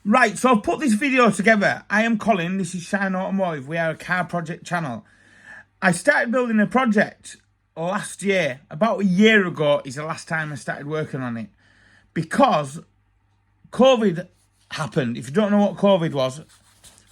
Right, so I've put this video together. I am Colin, this is Shineautomotive. We are a car project channel. I started building a project last year. About a year ago is the last time I started working on it. Because COVID happened. If you don't know what COVID was,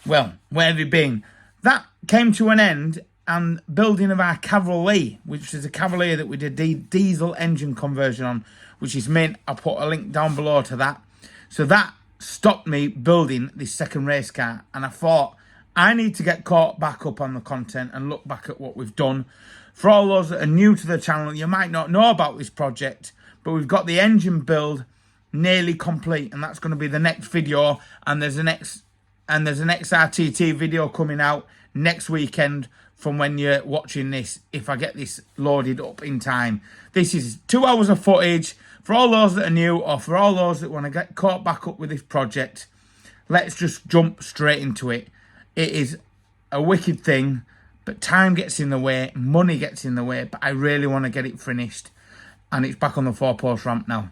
well, where have you been? That came to an end, and building of our Cavalier, which is a Cavalier that we did diesel engine conversion on, which is mint. I'll put a link down below to that. So that stopped me building this second race car, and I thought I need to get caught back up on the content and look back at what we've done. For all those that are new to the channel, you might not know about this project, but we've got the engine build nearly complete, and that's going to be the next video. And there's an XRTT video coming out next weekend from when you're watching this, if I get this loaded up in time. This is 2 hours of footage. For all those that are new, or for all those that want to get caught back up with this project, let's just jump straight into it. It is a wicked thing, but time gets in the way, money gets in the way, but I really want to get it finished. And it's back on the 4-post ramp now.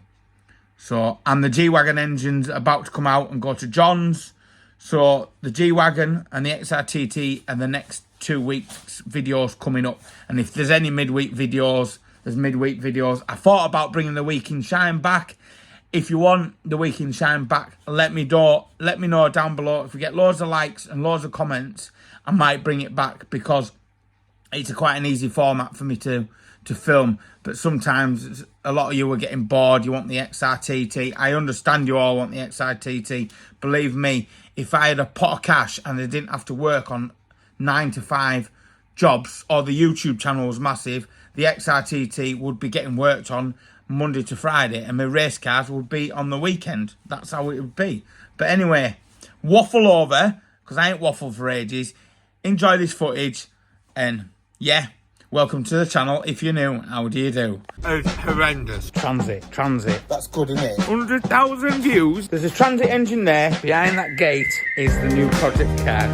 So, and the G-Wagon engine's about to come out and go to John's. So, the G-Wagon and the XRTT are the next 2 weeks videos coming up. And if there's any midweek videos, there's midweek videos. I thought about bringing the Week in Shine back. If you want the Week in Shine back, let me know down below. If we get loads of likes and loads of comments, I might bring it back, because it's quite an easy format for me to film. But sometimes a lot of you are getting bored. You want the XRTT. I understand you all want the XRTT. Believe me, if I had a pot of cash and I didn't have to work on 9 to 5 jobs, or the YouTube channel was massive, the XRTT would be getting worked on Monday to Friday, and my race cars would be on the weekend. That's how it would be. But anyway, waffle over, because I ain't waffled for ages. Enjoy this footage, and yeah, welcome to the channel. If you're new, how do you do? It's horrendous. Transit. That's good, isn't it? 100,000 views. There's a transit engine there. Behind that gate is the new project car.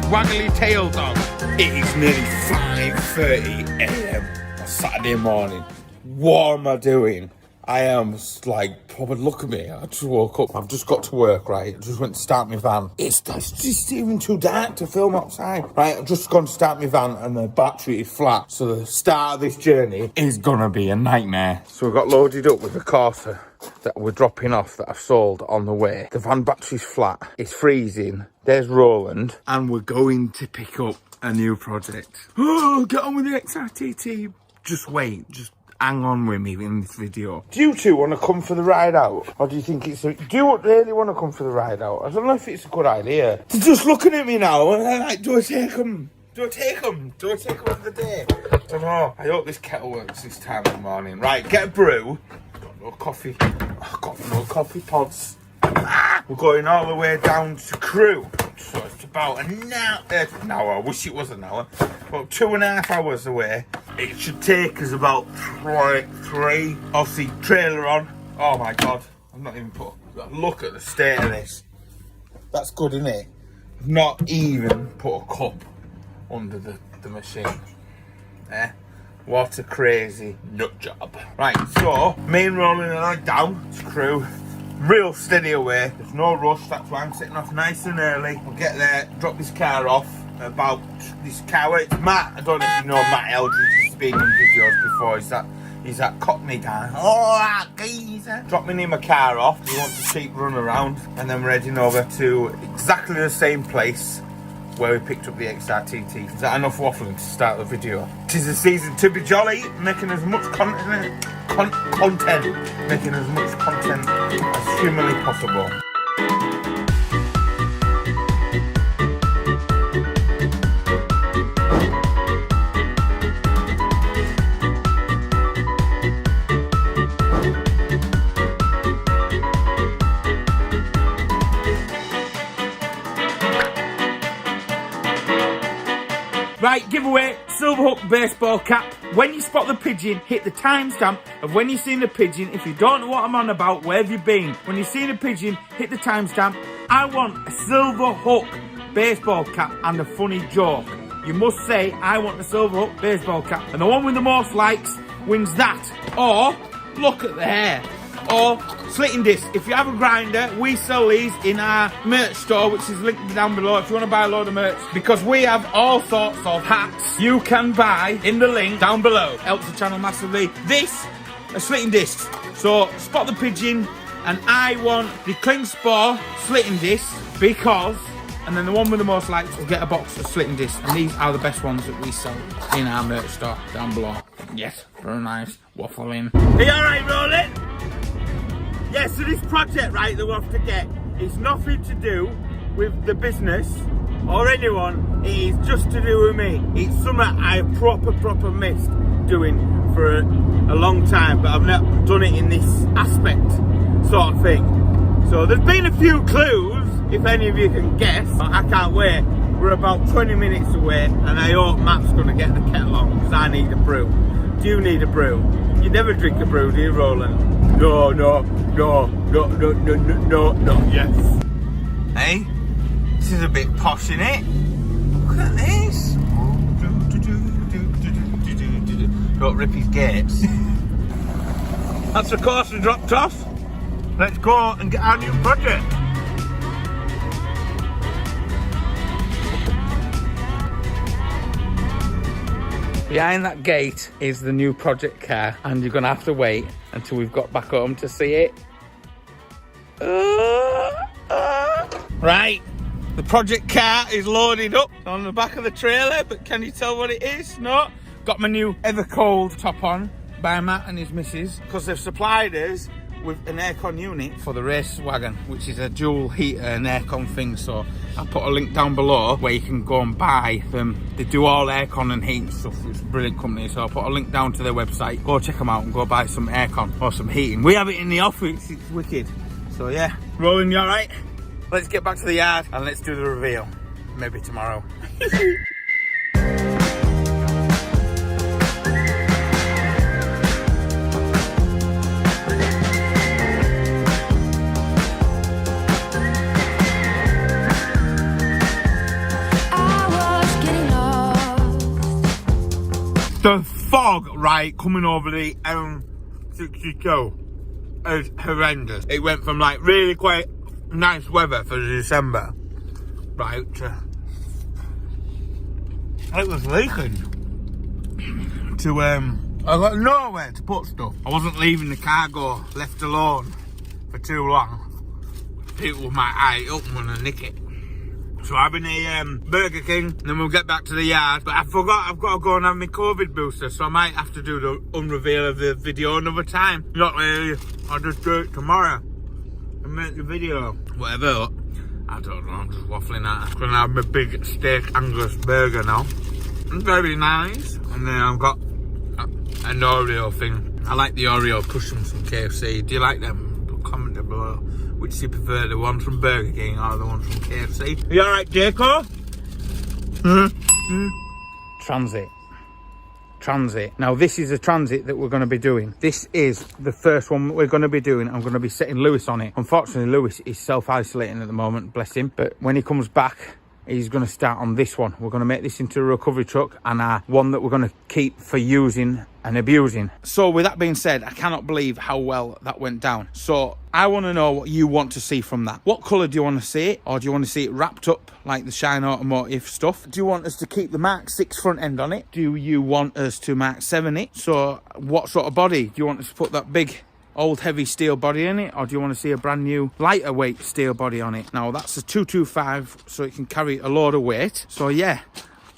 Waggly tail dog. It is nearly 5:30 a.m. on Saturday morning. What am I doing? I am like, probably look at me. I just woke up. I've just got to work, right? I just went to start my van. It's just even too dark to film outside. Right, I've just gone to start my van and the battery is flat. So the start of this journey is gonna be a nightmare. So we got loaded up with the Corsa that we're dropping off, that I've sold on the way. The van battery's flat. It's freezing. There's Roland. And we're going to pick up a new project. Oh, get on with the XRTT. Just wait. Just hang on with me in this video. Do you two want to come for the ride out? Or do you think it's... Do you really want to come for the ride out? I don't know if it's a good idea. They're just looking at me now. And I'm like, do I take them? Do I take them for the day? I don't know. I hope this kettle works this time of the morning. Right, get a brew. Got no coffee. I've got no coffee pods. We're going all the way down to Crewe. So it's about an hour. I wish it was an hour. About 2.5 hours away. It should take us about three. Obviously, trailer on. Oh my god. I've not even put... Look at the state of this. That's good, isn't it? I've not even put a cup under the machine. What a crazy nut job. Right, so, me and Roland and I down to Crewe. Real steady away. There's no rush. That's why I'm setting off nice and early. We'll get there, drop this car off. About this car, well, it's Matt. I don't know if you know Matt Eldridge. He's been in videos before. He's that Cockney guy. Oh, that geezer. Dropping him a car off. He wants a cheap run around. And then we're heading over to exactly the same place where we picked up the XRTT. Is that enough waffling to start the video? 'Tis the season to be jolly, making as much content, making as much content as humanly possible. Right, giveaway, silver hook baseball cap. When you spot the pigeon, hit the timestamp of when you've seen the pigeon. If you don't know what I'm on about, where have you been? When you've seen a pigeon, hit the timestamp. I want a silver hook baseball cap and a funny joke. You must say, I want the silver hook baseball cap. And the one with the most likes wins that. Or, look at the hair. Or slitting discs. If you have a grinder, we sell these in our merch store, which is linked down below if you want to buy a load of merch. Because we have all sorts of hats you can buy in the link down below. Helps the channel massively. This are slitting discs. So spot the pigeon, and I want the Klingspor slitting discs because, and then the one with the most likes will get a box of slitting discs, and these are the best ones that we sell in our merch store down below. Yes, very nice. Waffling. Are you alright, Roland? Yeah, so this project, right, that we have to get, it's nothing to do with the business or anyone. It is just to do with me. It's something I proper missed doing for a long time, but I've never done it in this aspect sort of thing. So there's been a few clues, if any of you can guess. I can't wait. We're about 20 minutes away, and I hope Matt's going to get the kettle on, because I need a brew. Do you need a brew? You never drink a brew, do you, Roland? No, yes. Hey, this is a bit posh, innit? Look at this. Don't rip his gates. That's the course we dropped off. Let's go and get our new project. Behind that gate is the new project car, and you're gonna have to wait until we've got back home to see it. Right, the project car is loaded up on the back of the trailer, but can you tell what it is? No? Got my new Ever Cold top on by Matt and his missus, because they've supplied us with an aircon unit for the race wagon, which is a dual heater and aircon thing. So I'll put a link down below where you can go and buy them. They do all aircon and heating stuff. It's a brilliant company, so I'll put a link down to their website. Go check them out and go buy some aircon or some heating. We have it in the office. It's wicked. So yeah, Roland, you all right? Let's get back to the yard and let's do the reveal. Maybe tomorrow. The fog, right, coming over the M62 is horrendous. It went from like really quite nice weather for December, right, to it was leaking to I got nowhere to put stuff. I wasn't leaving the cargo left alone for too long. People might eye it up and want to nick it. So I've been a Burger King, and then we'll get back to the yard. But I forgot I've got to go and have my COVID booster, so I might have to do the unreveal of the video another time. Not really, I'll just do it tomorrow and make the video. Whatever, I don't know, I'm just waffling out. I'm gonna have my big steak Angus burger now. It's very nice. And then I've got an Oreo thing. I like the Oreo cushions from KFC. Do you like them? Comment down below. Which do you prefer, the ones from Burger King or the ones from KFC? You alright, Jaco? Transit. Now this is a transit that we're going to be doing. This is the first one we're going to be doing. I'm going to be setting Lewis on it. Unfortunately, Lewis is self-isolating at the moment, bless him. But when he comes back, he's going to start on this one. We're going to make this into a recovery truck, and one that we're going to keep for using and abusing. So with that being said, I cannot believe how well that went down. So I want to know what you want to see from that. What colour do you want to see it? Or do you want to see it wrapped up like the Shineautomotive stuff? Do you want us to keep the Mark 6 front end on it? Do you want us to Mark 7 it? So what sort of body? Do you want us to put that big old heavy steel body in it, or do you want to see a brand new lighter weight steel body on it? Now that's a 225, so it can carry a load of weight. So yeah,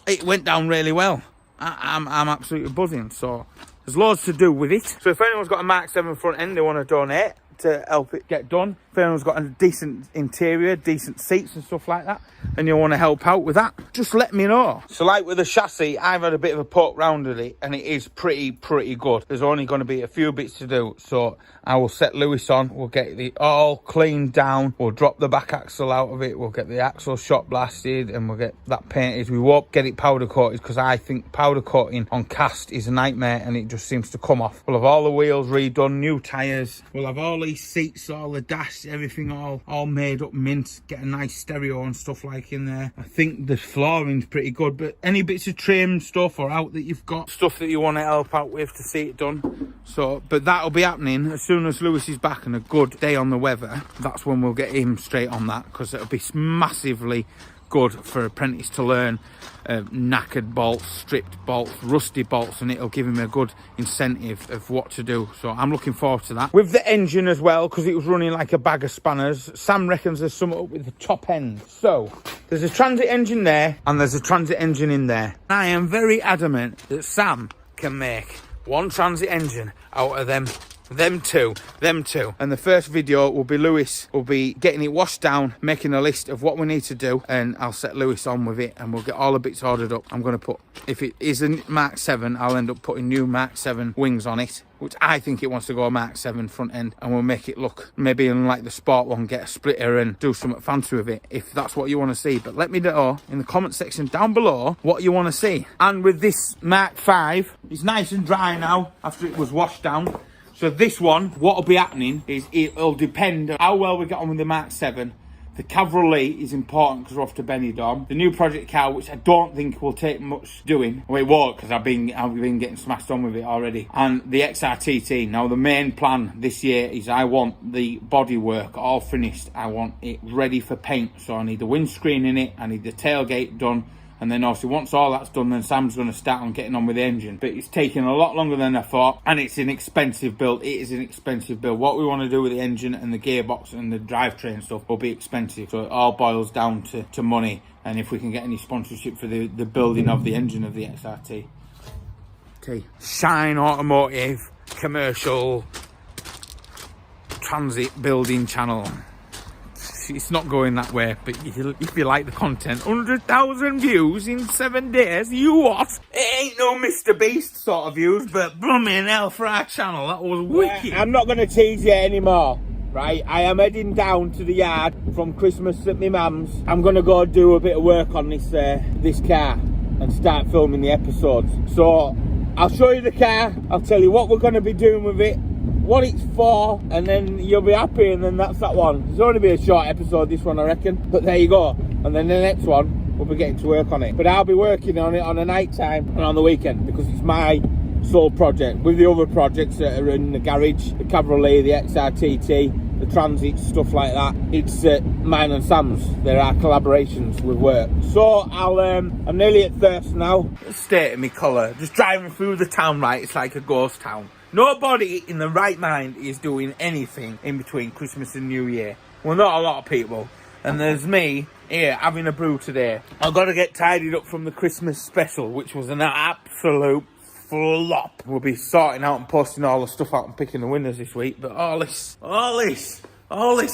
it went down really well. I'm absolutely buzzing. So there's loads to do with it. So if anyone's got a Mark 7 front end they want to donate to help it get done, if anyone's got a decent interior, decent seats and stuff like that, and you want to help out with that, just let me know. So like with the chassis, I've had a bit of a poke round at it, and it is pretty good. There's only going to be a few bits to do, so I will set Lewis on, we'll get it all cleaned down, we'll drop the back axle out of it, we'll get the axle shot blasted, and we'll get that painted. We won't get it powder coated, because I think powder coating on cast is a nightmare, and it just seems to come off. We'll have all the wheels redone, new tyres, we'll have all the all your seats, all the dash, everything all made up mint. Get a nice stereo and stuff like in there. I think the flooring's pretty good, but any bits of trim stuff or out that you've got, stuff that you want to help out with to see it done. So, but that'll be happening as soon as Lewis is back and a good day on the weather. That's when we'll get him straight on that, because it'll be massively good for apprentice to learn knackered bolts, stripped bolts, rusty bolts, and it'll give him a good incentive of what to do. So I'm looking forward to that. With the engine as well, because it was running like a bag of spanners, Sam reckons there's something up with the top end. So there's a transit engine there and there's a transit engine in there. I am very adamant that Sam can make one transit engine out of them two. And the first video will be Lewis will be getting it washed down, making a list of what we need to do, and I'll set Lewis on with it and we'll get all the bits ordered up. I'm going to put, if it is a Mark 7, I'll end up putting new Mark 7 wings on it, which I think it wants to go a Mark 7 front end, and we'll make it look maybe unlike the sport one, get a splitter and do something fancy with it, if that's what you want to see. But let me know in the comment section down below what you want to see. And with this Mark 5, it's nice and dry now after it was washed down. So this one, what will be happening is it'll depend on how well we get on with the Mark 7. The cavalry is important because we're off to Benidorm. The new project car, which I don't think will take much doing. Well, it won't, because I've been getting smashed on with it already. And the XRTT. Now, the main plan this year is I want the bodywork all finished. I want it ready for paint. So I need the windscreen in it. I need the tailgate done. And then obviously once all that's done, then Sam's going to start on getting on with the engine. But it's taking a lot longer than I thought, and it's an expensive build. It is an expensive build. What we want to do with the engine and the gearbox and the drivetrain stuff will be expensive. So it all boils down to money. And if we can get any sponsorship for the building of the engine of the XRT. Shineautomotive commercial transit building channel. It's not going that way, but if you like the content, 100,000 views in 7 days, you what? It ain't no Mr. Beast sort of views, but blooming hell for our channel, that was wicked. I'm not going to tease you anymore, right? I am heading down to the yard from Christmas at my mum's. I'm going to go do a bit of work on this car and start filming the episodes. So I'll show you the car, I'll tell you what we're going to be doing with it, what it's for, and then you'll be happy, and then that's that one. It's only be a short episode, this one, I reckon, but there you go. And then the next one, we'll be getting to work on it. But I'll be working on it on a night time and on the weekend, because it's my sole project. With the other projects that are in the garage, the cavalry, the XRTT, the transit, stuff like that, it's mine and Sam's. There are collaborations with work. So I'm nearly at Thirsk now. State of me colour, just driving through the town, right? It's like a ghost town. Nobody in the right mind is doing anything in between Christmas and New Year. Well, not a lot of people. And there's me here having a brew today. I've got to get tidied up from the Christmas special, which was an absolute flop. We'll be sorting out and posting all the stuff out and picking the winners this week. But all this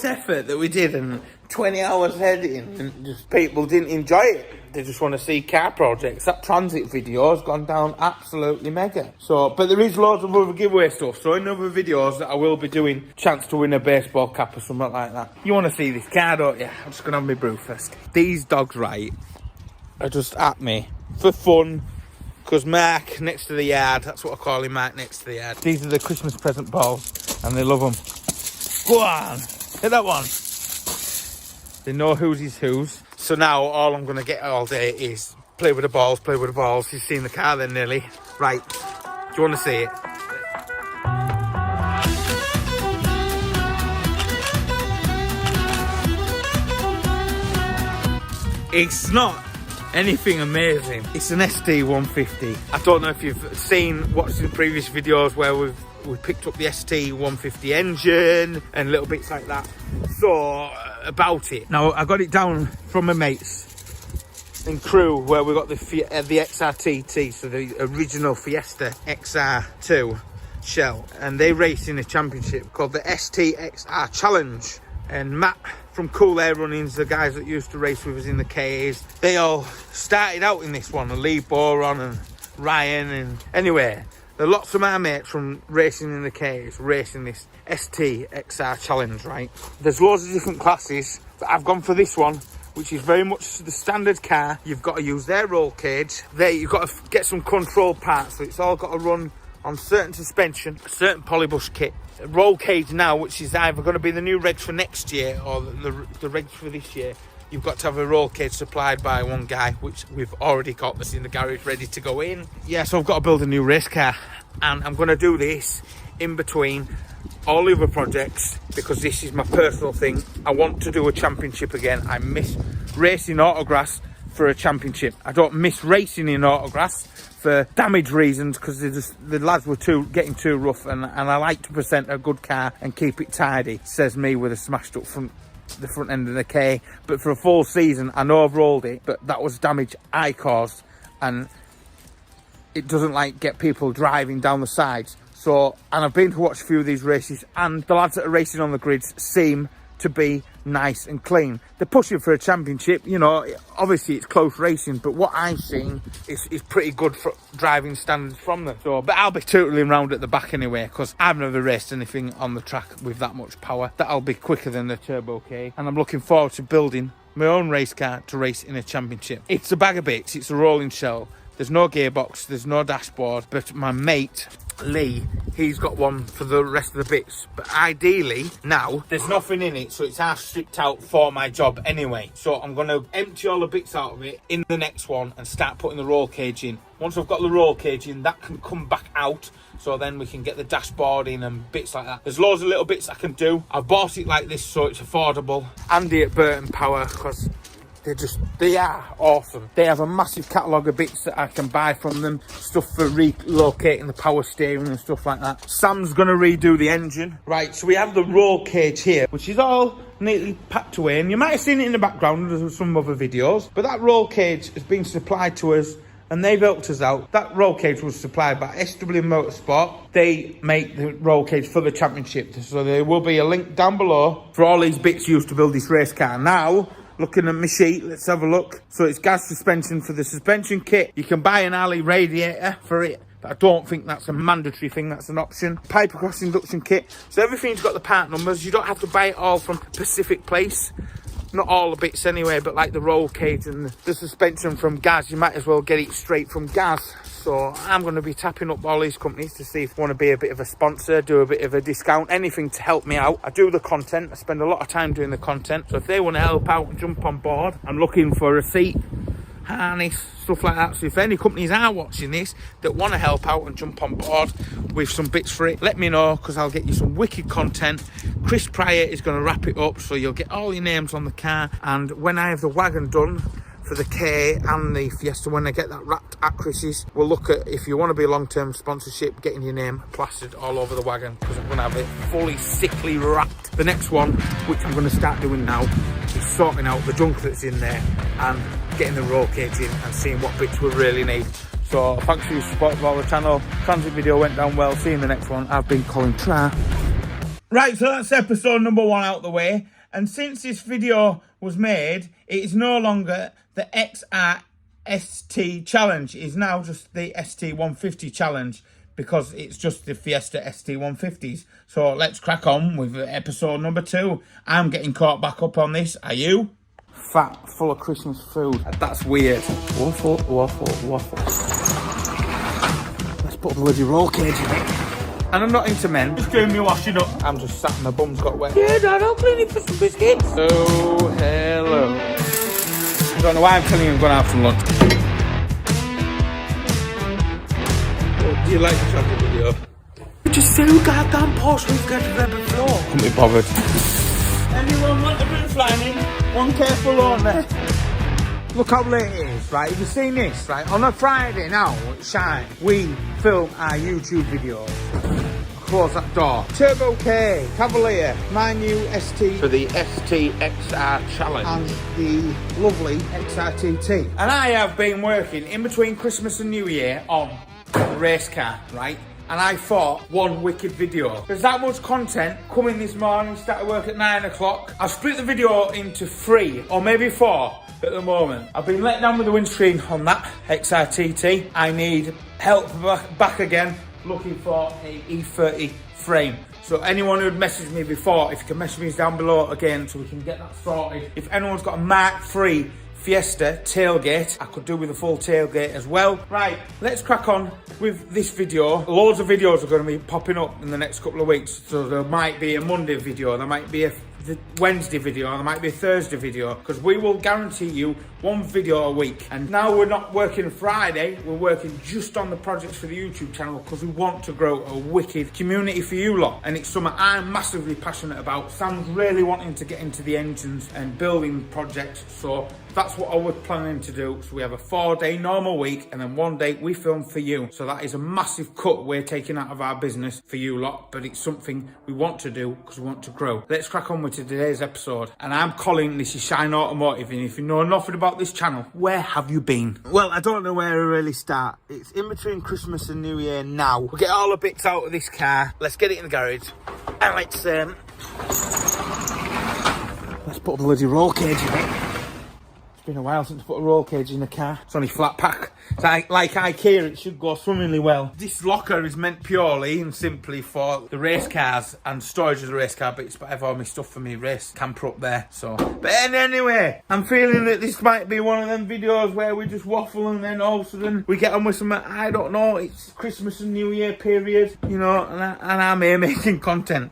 effort that we did, and 20 hours editing, and just people didn't enjoy it. They just want to see car projects. That transit video has gone down absolutely mega. So, but there is loads of other giveaway stuff. So in other videos that I will be doing, chance to win a baseball cap or something like that. You want to see this car, don't you? I'm just going to have my brew first. These dogs, right, are just at me for fun. Because Mark, next to the yard, that's what I call him, Mark next to the yard. These are the Christmas present balls, and they love them. Go on, hit that one. They know whose is whose. So now all I'm going to get all day is play with the balls, play with the balls. You've seen the car then nearly. Right, do you want to see it? It's not anything amazing. It's an ST150. I don't know if you've watched in previous videos where we picked up the ST150 engine and little bits like that. So about it. Now I got it down from my mates in Crewe, where we got the XRTT, so the original Fiesta XR2 shell, and they race in a championship called the STXR Challenge. And Matt from Cool Air Runnings, the guys that used to race with us in the KAs, they all started out in this one, and Lee Boron and Ryan, and anyway, there are lots of my mates from racing in the KAs racing this STXR Challenge, right? There's loads of different classes, but I've gone for this one, which is very much the standard car. You've got to use their roll cage. There, you've got to get some control parts, so it's all got to run on certain suspension, certain polybush kit. Roll cage now, which is either going to be the new regs for next year or the regs for this year. You've got to have a roll cage supplied by one guy, which we've already got this in the garage ready to go in. Yeah, so I've got to build a new race car, and I'm going to do this in between all the other projects because this is my personal thing. I want to do a championship again. I miss racing autographs for a championship. I don't miss racing in autographs for damage reasons because the lads were getting too rough, and I like to present a good car and keep it tidy, says me with a smashed up the front end of the K. But for a full season I know I've rolled it, but that was damage I caused, and it doesn't like get people driving down the sides. So, and I've been to watch a few of these races, and the lads that are racing on the grids seem to be nice and clean. They're pushing for a championship, you know, obviously it's close racing, but what I've seen is pretty good for driving standards from them. So, but I'll be tootling around at the back anyway, because I've never raced anything on the track with that much power. That'll be quicker than the Turbo K, and I'm looking forward to building my own race car to race in a championship. It's a bag of bits, it's a rolling shell. There's no gearbox, there's no dashboard, but my mate Lee, he's got one for the rest of the bits. But ideally now there's nothing in it, so it's half stripped out for my job anyway. So I'm going to empty all the bits out of it in the next one and start putting the roll cage in. Once I've got the roll cage in, that can come back out, so then we can get the dashboard in and bits like that. There's loads of little bits I can do. I've bought it like this so it's affordable. Andy at Burton Power, because they are awesome. They have a massive catalogue of bits that I can buy from them. Stuff for relocating the power steering and stuff like that. Sam's going to redo the engine. Right, so we have the roll cage here, which is all neatly packed away. And you might have seen it in the background of some other videos. But that roll cage has been supplied to us, and they've helped us out. That roll cage was supplied by SW Motorsport. They make the roll cage for the championship. So there will be a link down below for all these bits used to build this race car. Now, looking at my sheet, let's have a look. So it's gas suspension for the suspension kit. You can buy an alley radiator for it, but I don't think that's a mandatory thing, that's an option. Pipe across induction kit. So everything's got the part numbers. You don't have to buy it all from Pacific Place. Not all the bits anyway, but like the roll cage and the suspension from Gaz, you might as well get it straight from Gaz. So I'm going to be tapping up all these companies to see if they want to be a bit of a sponsor, do a bit of a discount, anything to help me out. I do the content, I spend a lot of time doing the content. So if they want to help out and jump on board, I'm looking for a seat, harness, stuff like that. So if any companies are watching this that want to help out and jump on board with some bits for it, let me know, because I'll get you some wicked content. Chris Pryor is going to wrap it up, so you'll get all your names on the car. And when I have the wagon done for the K and the Fiesta, when I get that wrapped at Chris's, we'll look at if you want to be a long-term sponsorship, getting your name plastered all over the wagon, because I'm going to have it fully sickly wrapped. The next one, which I'm going to start doing now, is sorting out the junk that's in there and getting the roll cage in and seeing what bits we really need. So thanks for your support of our channel. Transit video went down well. See you in the next one. I've been Colin Tra. Right, so that's episode number 1 out the way. And since this video was made, it is no longer the XR-ST challenge. It is now just the ST150 challenge, because it's just the Fiesta ST150s. So let's crack on with episode number 2. I'm getting caught back up on this. Are you? Fat, full of Christmas food. That's weird. Waffle, waffle, waffle. Let's put a bloody roll cage in it. And I'm not into men. Just doing me washing up. I'm just sat and my bum's got wet. Yeah, Dad, I'll clean it for some biscuits. Oh, hello. I don't know why I'm telling you I'm going to have some lunch. Do you like the travel video? Just so goddamn posh, we've got to grab a floor. Couldn't be bothered. Anyone want a bit of flying? One careful on there. Look how late it is, right? Have you seen this, right? On a Friday now at Shine, we film our YouTube videos. Close that door. Turbo K, Cavalier, my new ST. For the STXR challenge. And the lovely XRTT. And I have been working in between Christmas and New Year on a race car, right? And I thought, one wicked video. There's that much content coming this morning, started work at 9 o'clock. I've split the video into 3 or maybe 4 at the moment. I've been let down with the windscreen on that XRTT. I need help back again, looking for a E30 frame. So anyone who'd messaged me before, if you can message me down below again so we can get that sorted. If anyone's got a Mark III Fiesta tailgate. I could do with a full tailgate as well. Right, let's crack on with this video. Loads of videos are going to be popping up in the next couple of weeks. So there might be a Monday video, there might be a Wednesday video, and there might be a Thursday video, because we will guarantee you one video a week. And now we're not working Friday, we're working just on the projects for the YouTube channel, because we want to grow a wicked community for you lot, and it's something I'm massively passionate about. Sam's really wanting to get into the engines and building projects, so that's what I was planning to do. So we have a 4-day normal week, and then 1 day we film for you. So that is a massive cut we're taking out of our business for you lot, but it's something we want to do because we want to grow. Let's crack on with today's episode. And I'm Colin, this is Shineautomotive, and if you know nothing about this channel, where have you been? Well, I don't know where to really start. It's in between Christmas and New Year now. We'll get all the bits out of this car. Let's get it in the garage. And let's put a bloody roll cage in it. It's been a while since I put a roll cage in the car. It's only flat pack. It's like IKEA, it should go swimmingly well. This locker is meant purely and simply for the race cars and storage of the race car bits, but I have all my stuff for me race camper up there. So, but anyway, I'm feeling that this might be one of them videos where we just waffle and then all of a sudden we get on with something. I don't know, it's Christmas and New Year period, you know, and I'm here making content.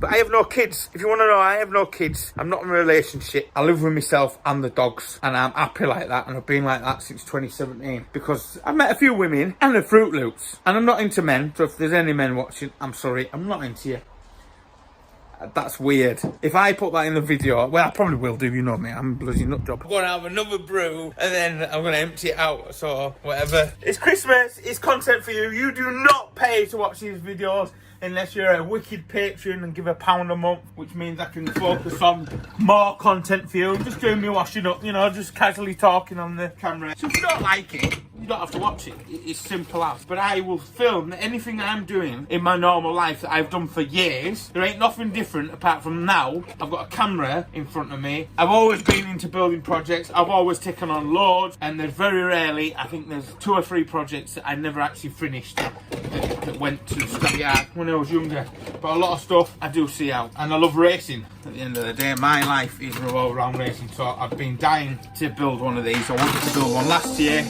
But I have no kids. If you want to know, I have no kids. I'm not in a relationship. I live with myself and the dogs. And I'm happy like that. And I've been like that since 2017. Because I've met a few women and the Fruit Loops. And I'm not into men. So if there's any men watching, I'm sorry. I'm not into you. That's weird. If I put that in the video, well, I probably will do, you know me, I'm a bloody nut job. I'm going to have another brew and then I'm going to empty it out, so whatever. It's Christmas, it's content for you. You do not pay to watch these videos unless you're a wicked patron and give £1 a month, which means I can focus on more content for you. I'm just doing me washing up, you know, just casually talking on the camera. So if you don't like it, you don't have to watch it. It's simple as. But I will film anything I'm doing in my normal life that I've done for years. There ain't nothing different apart from now. I've got a camera in front of me. I've always been into building projects. I've always taken on loads. And there's very rarely, I think there's 2 or 3 projects that I never actually finished that went to the scrapyard when I was younger. But a lot of stuff I do see out. And I love racing. At the end of the day, my life is revolved around racing. So I've been dying to build one of these. I wanted to build one last year.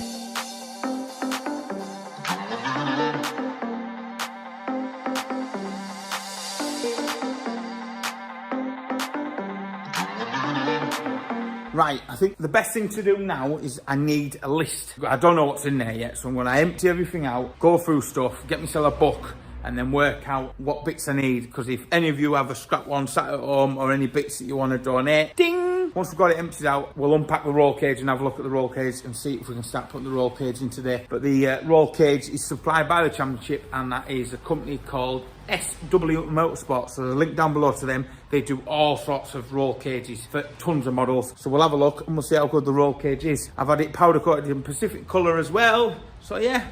Right, I think the best thing to do now is I need a list. I don't know what's in there yet, so I'm going to empty everything out, go through stuff, get myself a book, and then work out what bits I need. Because if any of you have a scrap one sat at home or any bits that you want to donate, ding! Once we've got it emptied out, we'll unpack the roll cage and have a look at the roll cage and see if we can start putting the roll cage in today. But the roll cage is supplied by the championship, and that is a company called SW Motorsport, so the link down below to them. They do all sorts of roll cages for tons of models. So we'll have a look and we'll see how good the roll cage is. I've had it powder coated in Pacific colour as well. So yeah,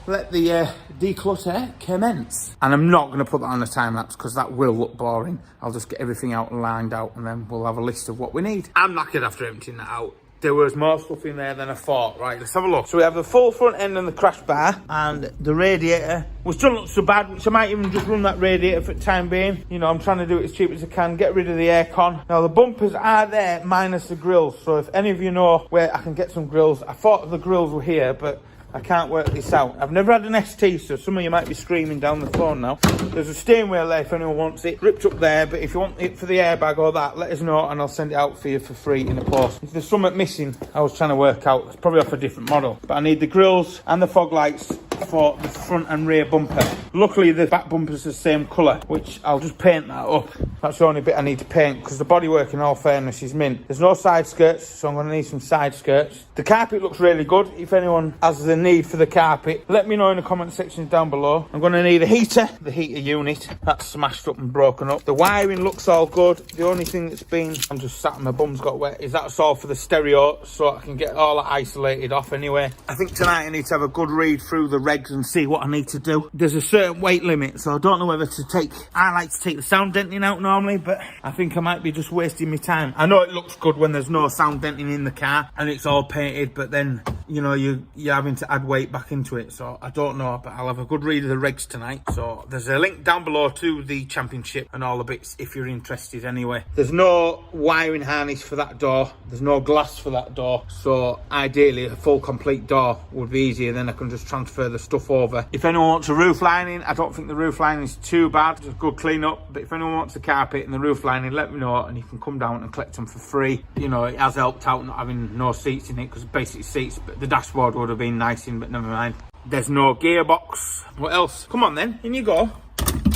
let the declutter commence. And I'm not going to put that on a time lapse because that will look boring. I'll just get everything out and lined out and then we'll have a list of what we need. I'm knackered after emptying that out. There was more stuff in there than I thought. Right, let's have a look. So we have the full front end and the crash bar and the radiator, which doesn't look so bad, which I might even just run that radiator for the time being. You know, I'm trying to do it as cheap as I can, get rid of the aircon. Now the bumpers are there minus the grills. So if any of you know where I can get some grills, I thought the grills were here, but I can't work this out. I've never had an ST, so some of you might be screaming down the phone now. There's a steering wheel there if anyone wants it. Ripped up there, but if you want it for the airbag or that, let us know and I'll send it out for you for free in the post. If there's something missing, I was trying to work out. It's probably off a different model. But I need the grills and the fog lights for the front and rear bumper. Luckily, the back bumper's the same colour, which I'll just paint that up. That's the only bit I need to paint, because the bodywork, in all fairness, is mint. There's no side skirts, so I'm going to need some side skirts. The carpet looks really good. If anyone has the need for the carpet, let me know in the comment section down below. I'm going to need a heater, the heater unit. That's smashed up and broken up. The wiring looks all good. The only thing that's been, I'm just sat and my bum's got wet, is that's all for the stereo, so I can get all that isolated off anyway. I think tonight I need to have a good read through the regs and see what I need to do. There's a certain weight limit, so I don't know whether to take, I like to take the sound denting out normally, but I think I might be just wasting my time. I know it looks good when there's no sound denting in the car and it's all painted, but then you know, you're having to add weight back into it. So I don't know, but I'll have a good read of the regs tonight. So there's a link down below to the championship and all the bits if you're interested anyway. There's no wiring harness for that door. There's no glass for that door. So ideally a full complete door would be easier. Then I can just transfer the stuff over. If anyone wants a roof lining, I don't think the roof lining is too bad. Just a good clean up. But if anyone wants a carpet and the roof lining, let me know and you can come down and collect them for free. You know, it has helped out not having no seats in it, because basically seats, but the dashboard would have been nice in, but never mind. There's no gearbox. What else? Come on then, in you go.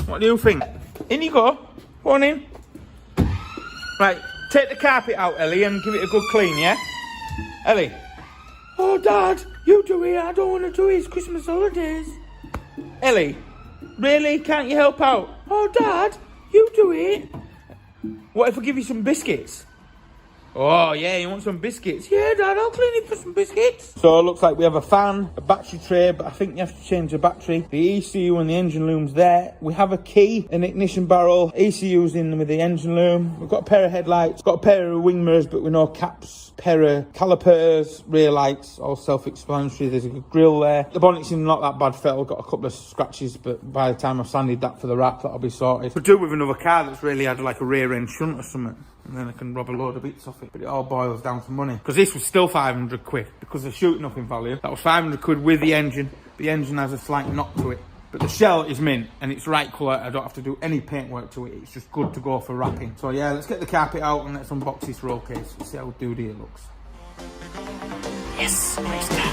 What do you think? In you go. Go on in. Right, take the carpet out, Ellie, and give it a good clean, yeah? Ellie. Oh, Dad, you do it. I don't want to do it. It's Christmas holidays. Ellie, really? Can't you help out? Oh, Dad, you do it. What if I give you some biscuits? Oh, yeah, you want some biscuits? Yeah, Dad, I'll clean it for some biscuits. So it looks like we have a fan, a battery tray, but I think you have to change the battery. The ECU and the engine loom's there. We have a key, an ignition barrel. ECU's in with the engine loom. We've got a pair of headlights, got a pair of wing mirrors, but with no caps. Pair of calipers, rear lights, all self-explanatory. There's a good grille there. The bonnet's in not that bad fettle, got a couple of scratches, but by the time I've sanded that for the wrap, that'll be sorted. Could do with another car that's really had like a rear end shunt or something, and then I can rob a load of bits off it. But it all boils down to money, because this was still 500 quid because of shooting up in value. That was 500 quid with the engine. The engine has a slight knock to it, but the shell is mint and it's right colour. I don't have to do any paintwork to it. It's just good to go for wrapping. So yeah, let's get the carpet out and let's unbox this roll case and see how doody it looks. Yes, nice car.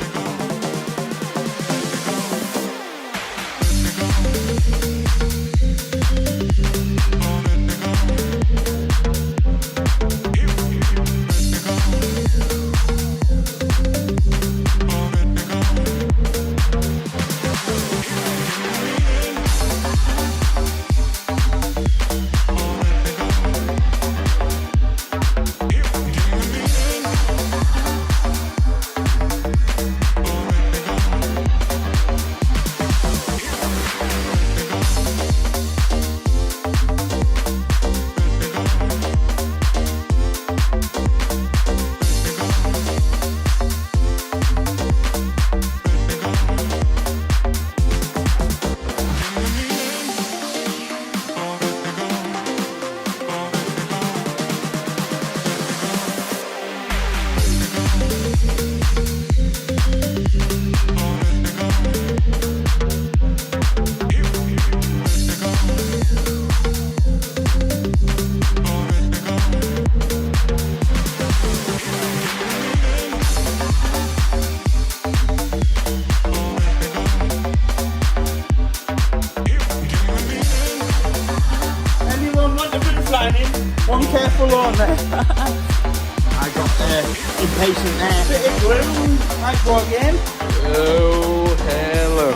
One careful on there. I got impatient there. Bit of glue. Right, go again. Oh, hello.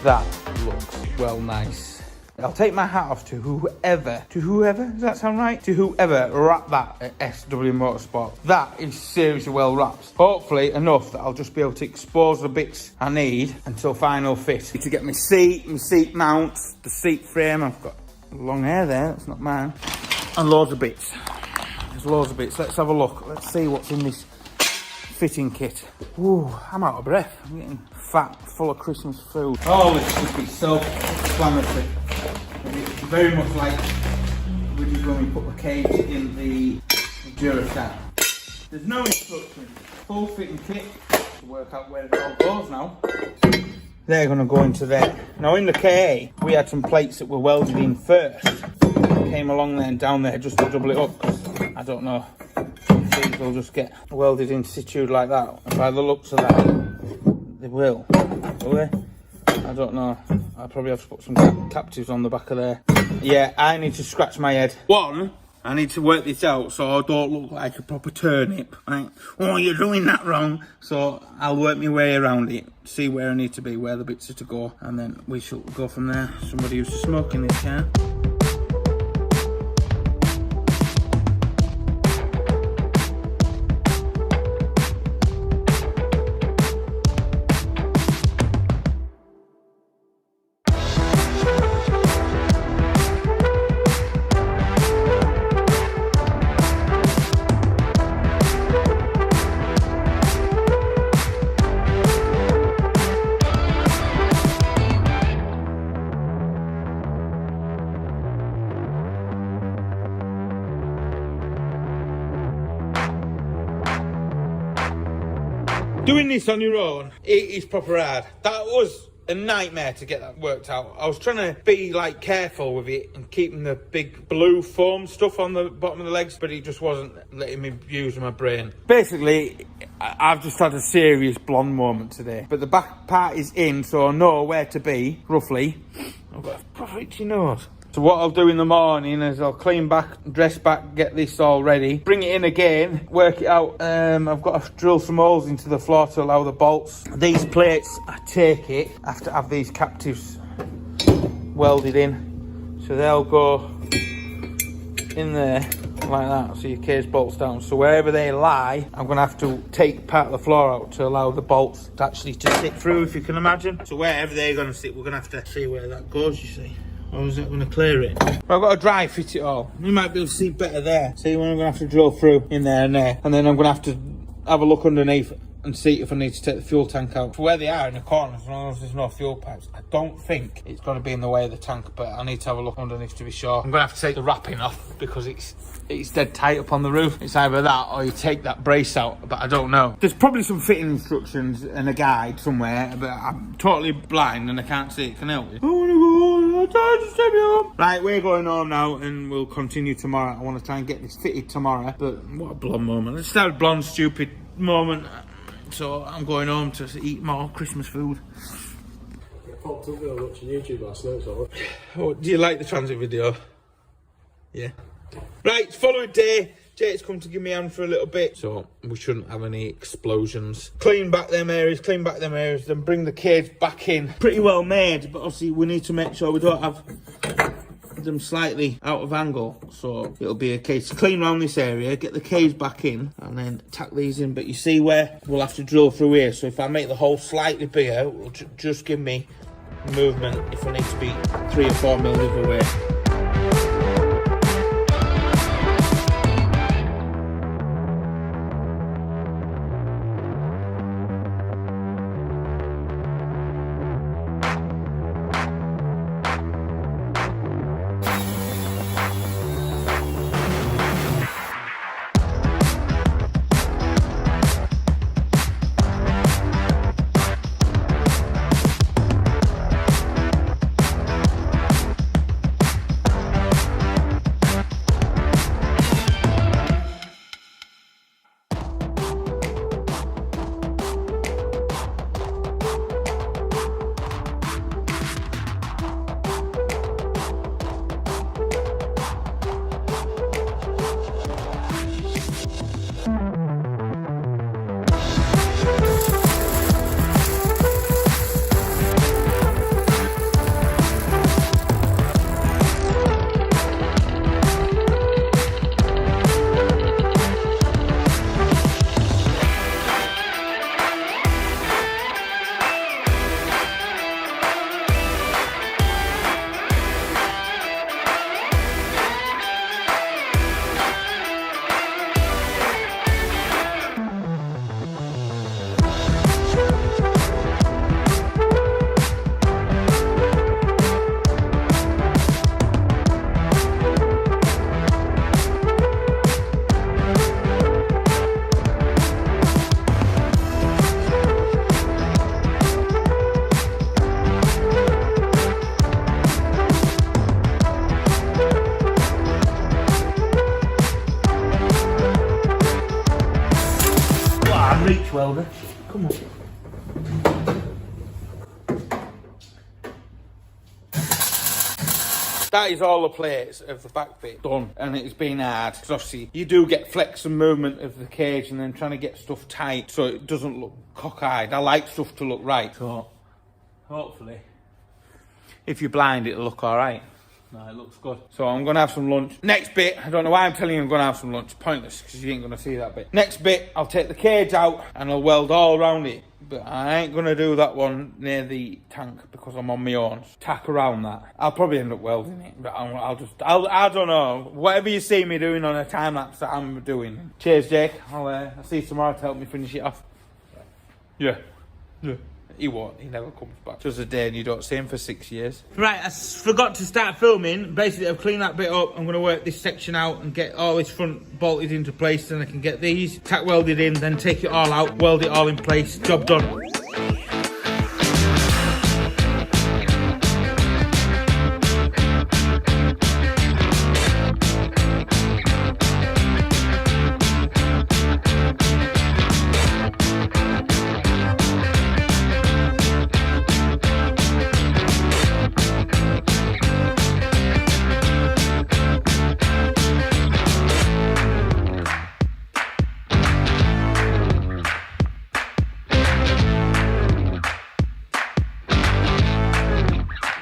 That looks well nice. I'll take my hat off to whoever, does that sound right? To whoever wrapped that at SW Motorsport. That is seriously well wrapped. Hopefully enough that I'll just be able to expose the bits I need until final fit. To get my seat mount, the seat frame. I've got long hair there, that's not mine. And loads of bits. There's loads of bits. Let's have a look. Let's see what's in this fitting kit. Ooh, I'm out of breath. I'm getting fat, full of Christmas food. Oh, this should be self-explanatory. It's very much like when we put the cage in the Joshau. There's no instructions. Full fitting kit to work out where it all goes now. They're going to go into there. Now in the KA, we had some plates that were welded in first. Came along there and down there just to double it up, because I don't know if these will just get welded in situ like that. And by the looks of that, they will they? I don't know. I'll probably have to put some captives on the back of there. Yeah, I need to scratch my head. One, I need to work this out so I don't look like a proper turnip. Right? Oh, you're doing that wrong. So I'll work my way around it, see where I need to be, where the bits are to go, and then we shall go from there. Somebody used to smoke in this car. Doing this on your own, it is proper hard. That was a nightmare to get that worked out. I was trying to be like careful with it and keeping the big blue foam stuff on the bottom of the legs, but it just wasn't letting me use my brain. Basically, I've just had a serious blonde moment today, but the back part is in, so I know where to be, roughly. I've got a proper itchy nose. So what I'll do in the morning is I'll clean back, dress back, get this all ready, bring it in again, work it out. I've got to drill some holes into the floor to allow the bolts. These plates, I take it, I have to have these captives welded in. So they'll go in there like that, so your case bolts down. So wherever they lie, I'm going to have to take part of the floor out to allow the bolts to actually to sit through, if you can imagine. So wherever they're going to sit, we're going to have to see where that goes, you see. Or is that going to clear it? Well, I've got to dry fit it all. You might be able to see better there. See when I'm going to have to drill through in there and there. And then I'm going to have to have a look underneath and see if I need to take the fuel tank out. For where they are in the corners, as long as there's no fuel pipes, I don't think it's going to be in the way of the tank, but I need to have a look underneath to be sure. I'm going to have to take the wrapping off because it's dead tight up on the roof. It's either that or you take that brace out, but I don't know. There's probably some fitting instructions and a guide somewhere, but I'm totally blind and I can't see it. Can I help you? I want to go, I'm tired, just take me home. Right, we're going home now and we'll continue tomorrow. I want to try and get this fitted tomorrow, but what a blonde moment. It's still a blonde, stupid moment. So I'm going home to eat more Christmas food. I popped up there watching YouTube last night, so... Oh, do you like the transit video? Yeah. Right, following day, Jake's come to give me a hand for a little bit, so we shouldn't have any explosions. Clean back them areas, then bring the cage back in. Pretty well made, but obviously we need to make sure we don't have them slightly out of angle, so it'll be a case to clean around this area, get the cage back in, and then tack these in. But you see where we'll have to drill through here, so if I make the hole slightly bigger, it will just give me movement if I need to be 3 or 4 mil the other way. Welder, come on. That is all the plates of the back bit done, and it's been hard because obviously you do get flex and movement of the cage, and then trying to get stuff tight so it doesn't look cockeyed. I like stuff to look right, so hopefully if you're blind it'll look all right. No, it looks good. So I'm going to have some lunch. Next bit, I don't know why I'm telling you I'm going to have some lunch. Pointless, because you ain't going to see that bit. Next bit, I'll take the cage out and I'll weld all around it. But I ain't going to do that one near the tank because I'm on my own. Tack around that. I'll probably end up welding it. But I don't know. Whatever you see me doing on a time lapse that I'm doing. Cheers, Jake. I'll see you tomorrow to help me finish it off. Yeah. Yeah. He won't. He never comes back. Just a day and you don't see him for 6 years. Right, I forgot to start filming. Basically, I've cleaned that bit up. I'm going to work this section out and get all this front bolted into place. Then I can get these tack welded in, then take it all out, weld it all in place. Job done.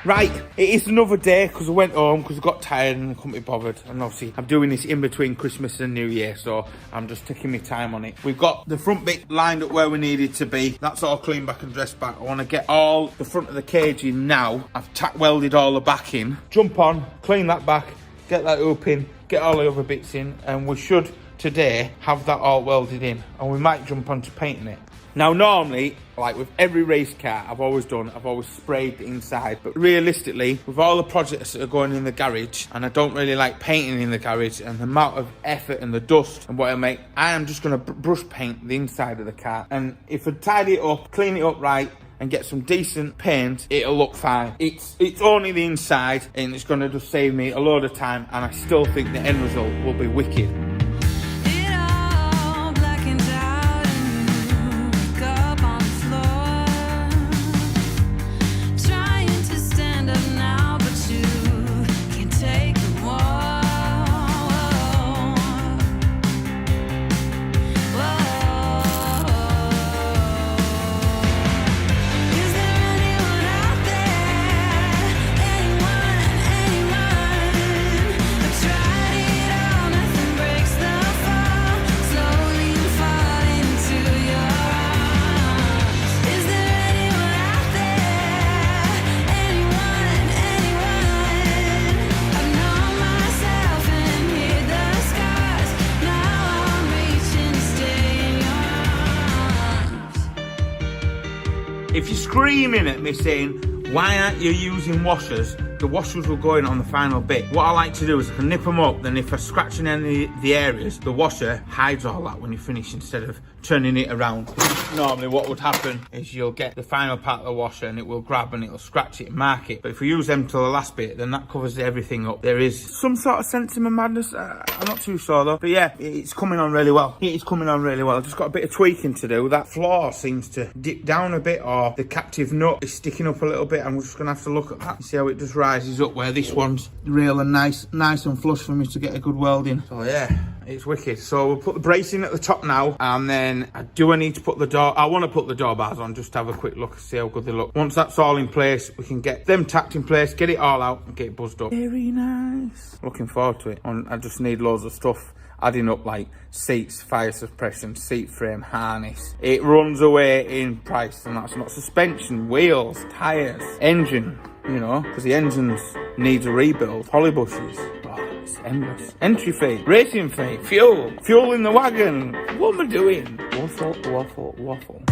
Right, it is another day because I went home because I got tired and I couldn't be bothered. And obviously, I'm doing this in between Christmas and New Year, so I'm just taking my time on it. We've got the front bit lined up where we need it to be. That's all clean back and dressed back. I want to get all the front of the cage in now. I've tack welded all the back in. Jump on, clean that back, get that up in, get all the other bits in, and we should today have that all welded in. And we might jump onto painting it. Now, normally, like with every race car I've always sprayed the inside. But realistically, with all the projects that are going in the garage, and I don't really like painting in the garage, and the amount of effort and the dust and what I make, I am just going to brush paint the inside of the car. And if I tidy it up, clean it up right, and get some decent paint, it'll look fine. It's only the inside, and it's going to just save me a load of time, and I still think the end result will be wicked. If you're screaming at me saying, why aren't you using washers? The washers will go in on the final bit. What I like to do is I can nip them up, then if I scratch in any of the areas, the washer hides all that when you finish instead of turning it around. Normally what would happen is you'll get the final part of the washer and it will grab and it'll scratch it and mark it. But if we use them till the last bit, then that covers everything up. There is some sort of sense in my madness. I'm not too sure though. But yeah, it's coming on really well. It is coming on really well. I've just got a bit of tweaking to do. That floor seems to dip down a bit, or the captive nut is sticking up a little bit. I'm just gonna have to look at that and see how it just rises up, where this one's real and nice and flush for me to get a good welding. So yeah, it's wicked. So we'll put the bracing at the top now, and then I need to put the door, I want to put the door bars on just to have a quick look and see how good they look. Once that's all in place, we can get them tacked in place, get it all out and get it buzzed up. Very nice. Looking forward to it. And I just need loads of stuff adding up, like seats, fire suppression, seat frame, harness. It runs away in price, and that's not suspension, wheels, tyres, engine, you know, because the engines needs a rebuild, polybushes. It's endless. Entry fee, racing fee, fuel in the wagon. What am I doing? Waffle, waffle, waffle.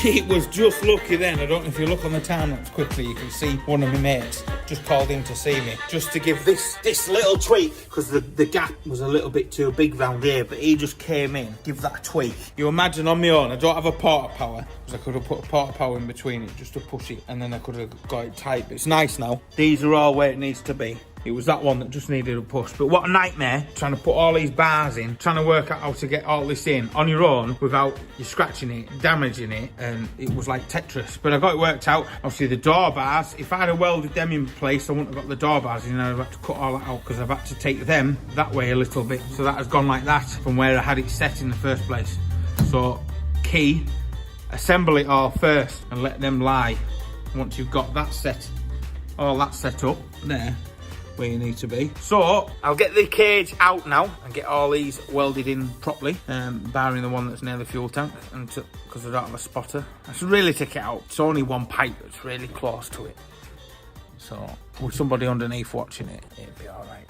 It was just lucky then. I don't know if you look on the time-lapse quickly, you can see one of my mates just called in to see me, just to give this little tweak, because the gap was a little bit too big round here, but he just came in, give that a tweak. You imagine on my own, I don't have a porta power, because I could have put a porta power in between it just to push it, and then I could have got it tight, but it's nice now. These are all where it needs to be. It was that one that just needed a push. But what a nightmare trying to put all these bars in, trying to work out how to get all this in on your own without you scratching it, damaging it, and it was like Tetris. But I got it worked out. Obviously the door bars, if I'd have welded them in place, I wouldn't have got the door bars in. I'd have had to cut all that out because I've had to take them that way a little bit. So that has gone like that from where I had it set in the first place. So key, assemble it all first and let them lie. Once you've got that set, all that set up there where you need to be. So I'll get the cage out now and get all these welded in properly, barring the one that's near the fuel tank, and because I don't have a spotter. I should really take it out. It's only one pipe that's really close to it, so with somebody underneath watching it, it'd be all right.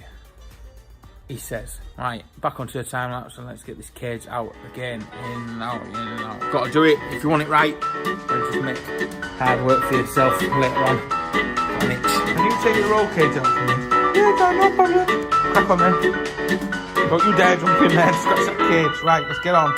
He says, right, back onto the time lapse and let's get this cage out again, in and out, in and out. Got to do it if you want it right. Don't just make hard work for yourself later on. Can you take the roll cage out for me? Yeah, no problem. Crack on then. Don't you dare jump in there and scratch that cage. Right, let's get on.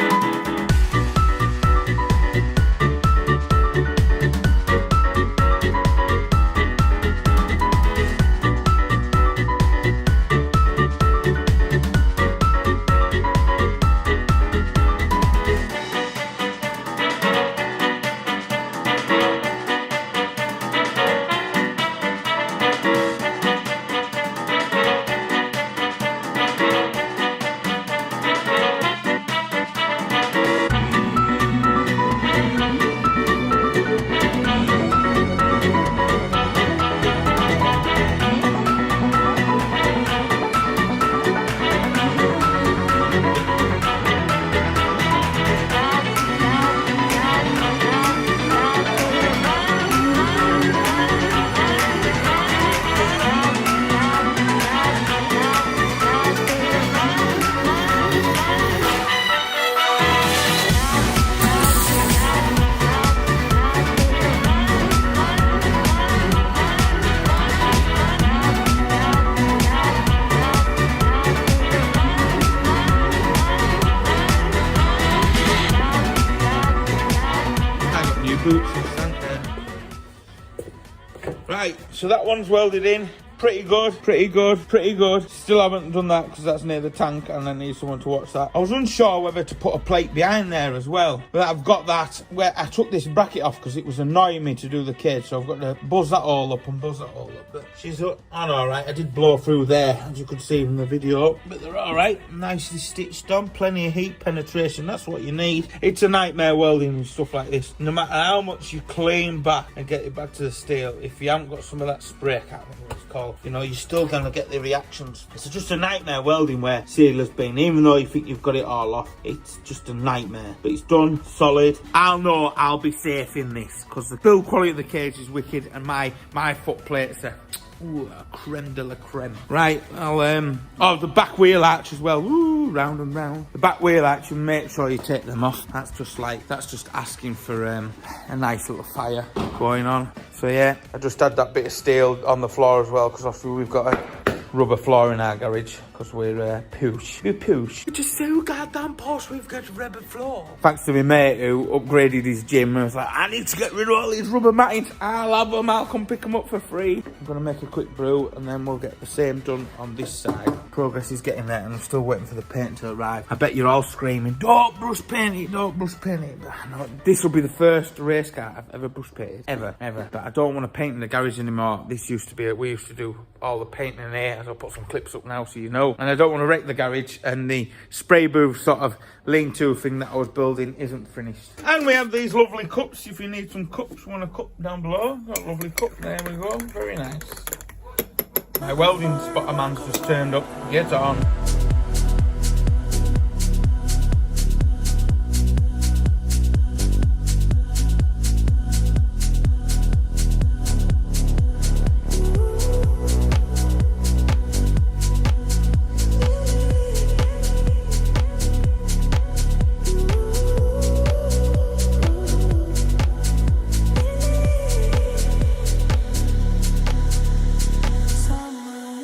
Right, so that one's welded in. Pretty good, pretty good, pretty good. Still haven't done that because that's near the tank and I need someone to watch that. I was unsure whether to put a plate behind there as well, but I've got that. Where I took this bracket off because it was annoying me to do the cage, so I've got to buzz that all up and buzz that all up. But she's on all right. I did blow through there, as you could see from the video, but they're all right. Nicely stitched on, plenty of heat penetration. That's what you need. It's a nightmare welding and stuff like this. No matter how much you clean back and get it back to the steel, if you haven't got some of that spray, I can't remember what it's called, you know, you're still gonna get the reactions. It's just a nightmare welding where sealer's been, even though you think you've got it all off, it's just a nightmare. But it's done, solid. I'll know I'll be safe in this because the build quality of the cage is wicked and my foot plates are creme de la creme. Right, I'll oh, the back wheel arch as well. Woo, round and round. The back wheel arch, you make sure you take them off. That's just asking for a nice little fire going on. So yeah, I just had that bit of steel on the floor as well because obviously we've got a rubber floor in our garage because we're poosh. We're poosh. We're just so goddamn posh, we've got a rubber floor. Thanks to my mate who upgraded his gym and was like, I need to get rid of all these rubber mattings. I'll have them, I'll come pick them up for free. I'm going to make a quick brew and then we'll get the same done on this side. Progress is getting there and I'm still waiting for the paint to arrive. I bet you're all screaming, don't brush paint it, don't brush paint it. But I know this will be the first race car I've ever brush painted. Ever. But I don't want to paint in the garage anymore. This used to be, we used to do all the painting in here. I'll put some clips up now so you know. And I don't want to wreck the garage, and the spray booth sort of lean-to thing that I was building isn't finished. And we have these lovely cups. If you need some cups, want a cup down below. Got a lovely cup. There we go. Very nice. My welding spotter man's just turned up. Get on.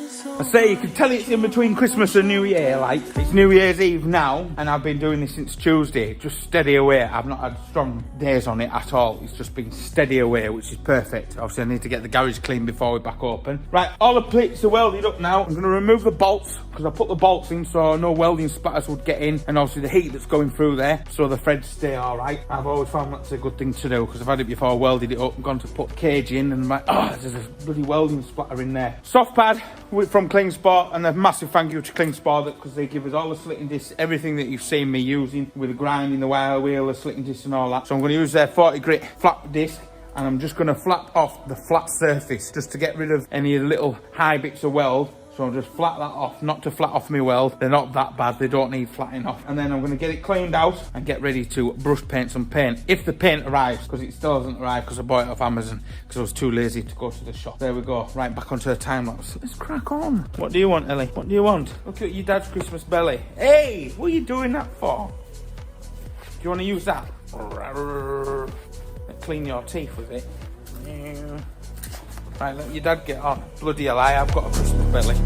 So I say you can tell it's in between Christmas and New Year, like it's New Year's Eve now, and I've been doing this since Tuesday, just steady away. I've not had strong days on it at all. It's just been steady away, which is perfect. Obviously I need to get the garage clean before we back open. Right, all the plates are welded up now. I'm going to remove the bolts, because I put the bolts in so no welding splatters would get in, and obviously the heat that's going through there, so the threads stay alright. I've always found that's a good thing to do, because I've had it before, I welded it up and gone to put cage in, and I'm like, oh, there's a bloody welding splatter in there. Soft pad from Clean Sport, and a massive thank you to Clean Sport, because they give us all the slitting discs, everything that you've seen me using, with the grinding, the wire wheel, the slitting discs and all that. So I'm going to use their 40 grit flat disc, and I'm just going to flap off the flat surface, just to get rid of any little high bits of weld. So I'll just flat that off, not to flat off my weld. They're not that bad, they don't need flattening off. And then I'm going to get it cleaned out and get ready to brush paint some paint. If the paint arrives, because it still hasn't arrived, because I bought it off Amazon, because I was too lazy to go to the shop. There we go, right back onto the time lapse. Let's crack on. What do you want, Ellie? What do you want? Look at your dad's Christmas belly. Hey, what are you doing that for? Do you want to use that? Clean your teeth with it. Right, let your dad get on. Bloody hell, I have got a Christmas belly.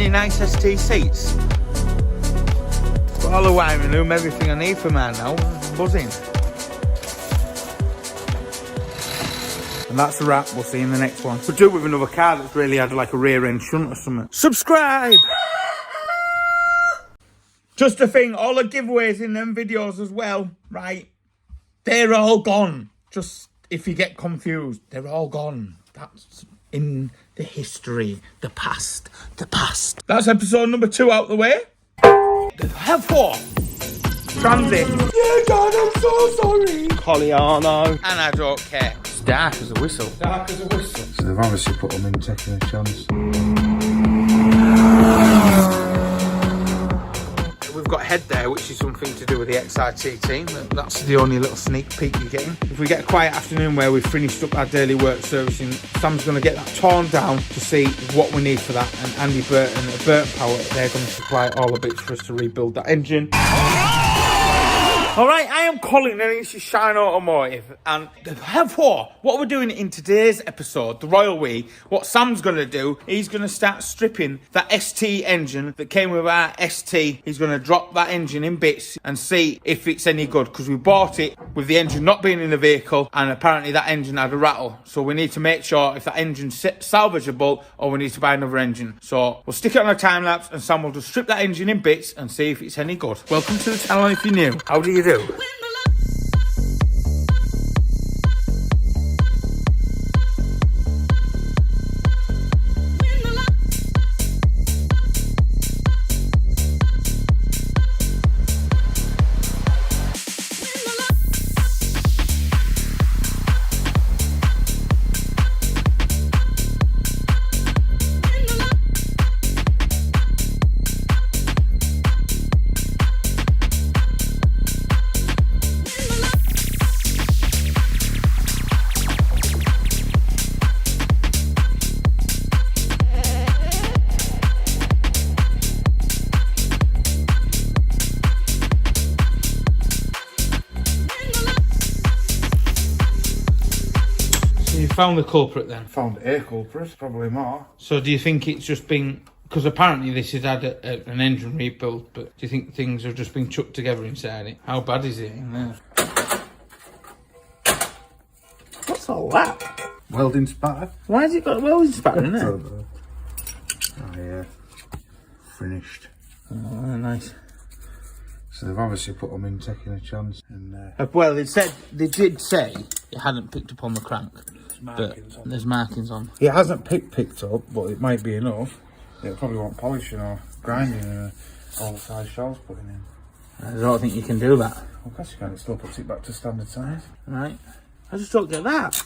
Nice ST seats. Got all the wiring room, everything I need for mine now. Buzzing. And that's a wrap. We'll see you in the next one. Could do with another car that's really had like a rear end shunt or something. Subscribe! Just a thing, all the giveaways in them videos as well, right? They're all gone. Just if you get confused, they're all gone. That's in the history, the past. That's episode number 2 out the way. Therefore, transit. Yeah, Dad, I'm so sorry. Colliano. And I don't care. It's dark as a whistle. Dark as a whistle. So they've obviously put them in taking a chance. We've got head there, which is something to do with the XIT team. That's the only little sneak peek you're getting. If we get a quiet afternoon where we've finished up our daily work servicing, Sam's going to get that torn down to see what we need for that. And Andy Burt and Burt Power, they're going to supply all the bits for us to rebuild that engine. Alright, I am Colin and this is Shineautomotive, and therefore, what we're doing in today's episode, the Royal We, what Sam's going to do, he's going to start stripping that ST engine that came with our ST. He's going to drop that engine in bits and see if it's any good, because we bought it with the engine not being in the vehicle, and apparently that engine had a rattle. So we need to make sure if that engine's salvageable or we need to buy another engine. So we'll stick it on a time lapse and Sam will just strip that engine in bits and see if it's any good. Welcome to the channel if you're new. How do you do? Found the culprit then? Found a culprit, probably more. So do you think it's just been, because apparently this has had an engine rebuild, but do you think things have just been chucked together inside it? How bad is it in there? What's all that? Welding spatter. Why has it got a welding spatter in there? Oh yeah, finished. Oh, nice. So they've obviously put them in taking a chance. And well, they did say it hadn't picked up on the crank. But there's markings on. it hasn't picked up, but it might be enough. It probably want polishing or grinding and all the size shells putting in. I don't think you can do that. Well, of course you can. It still puts it back to standard size. Right. I just don't get that.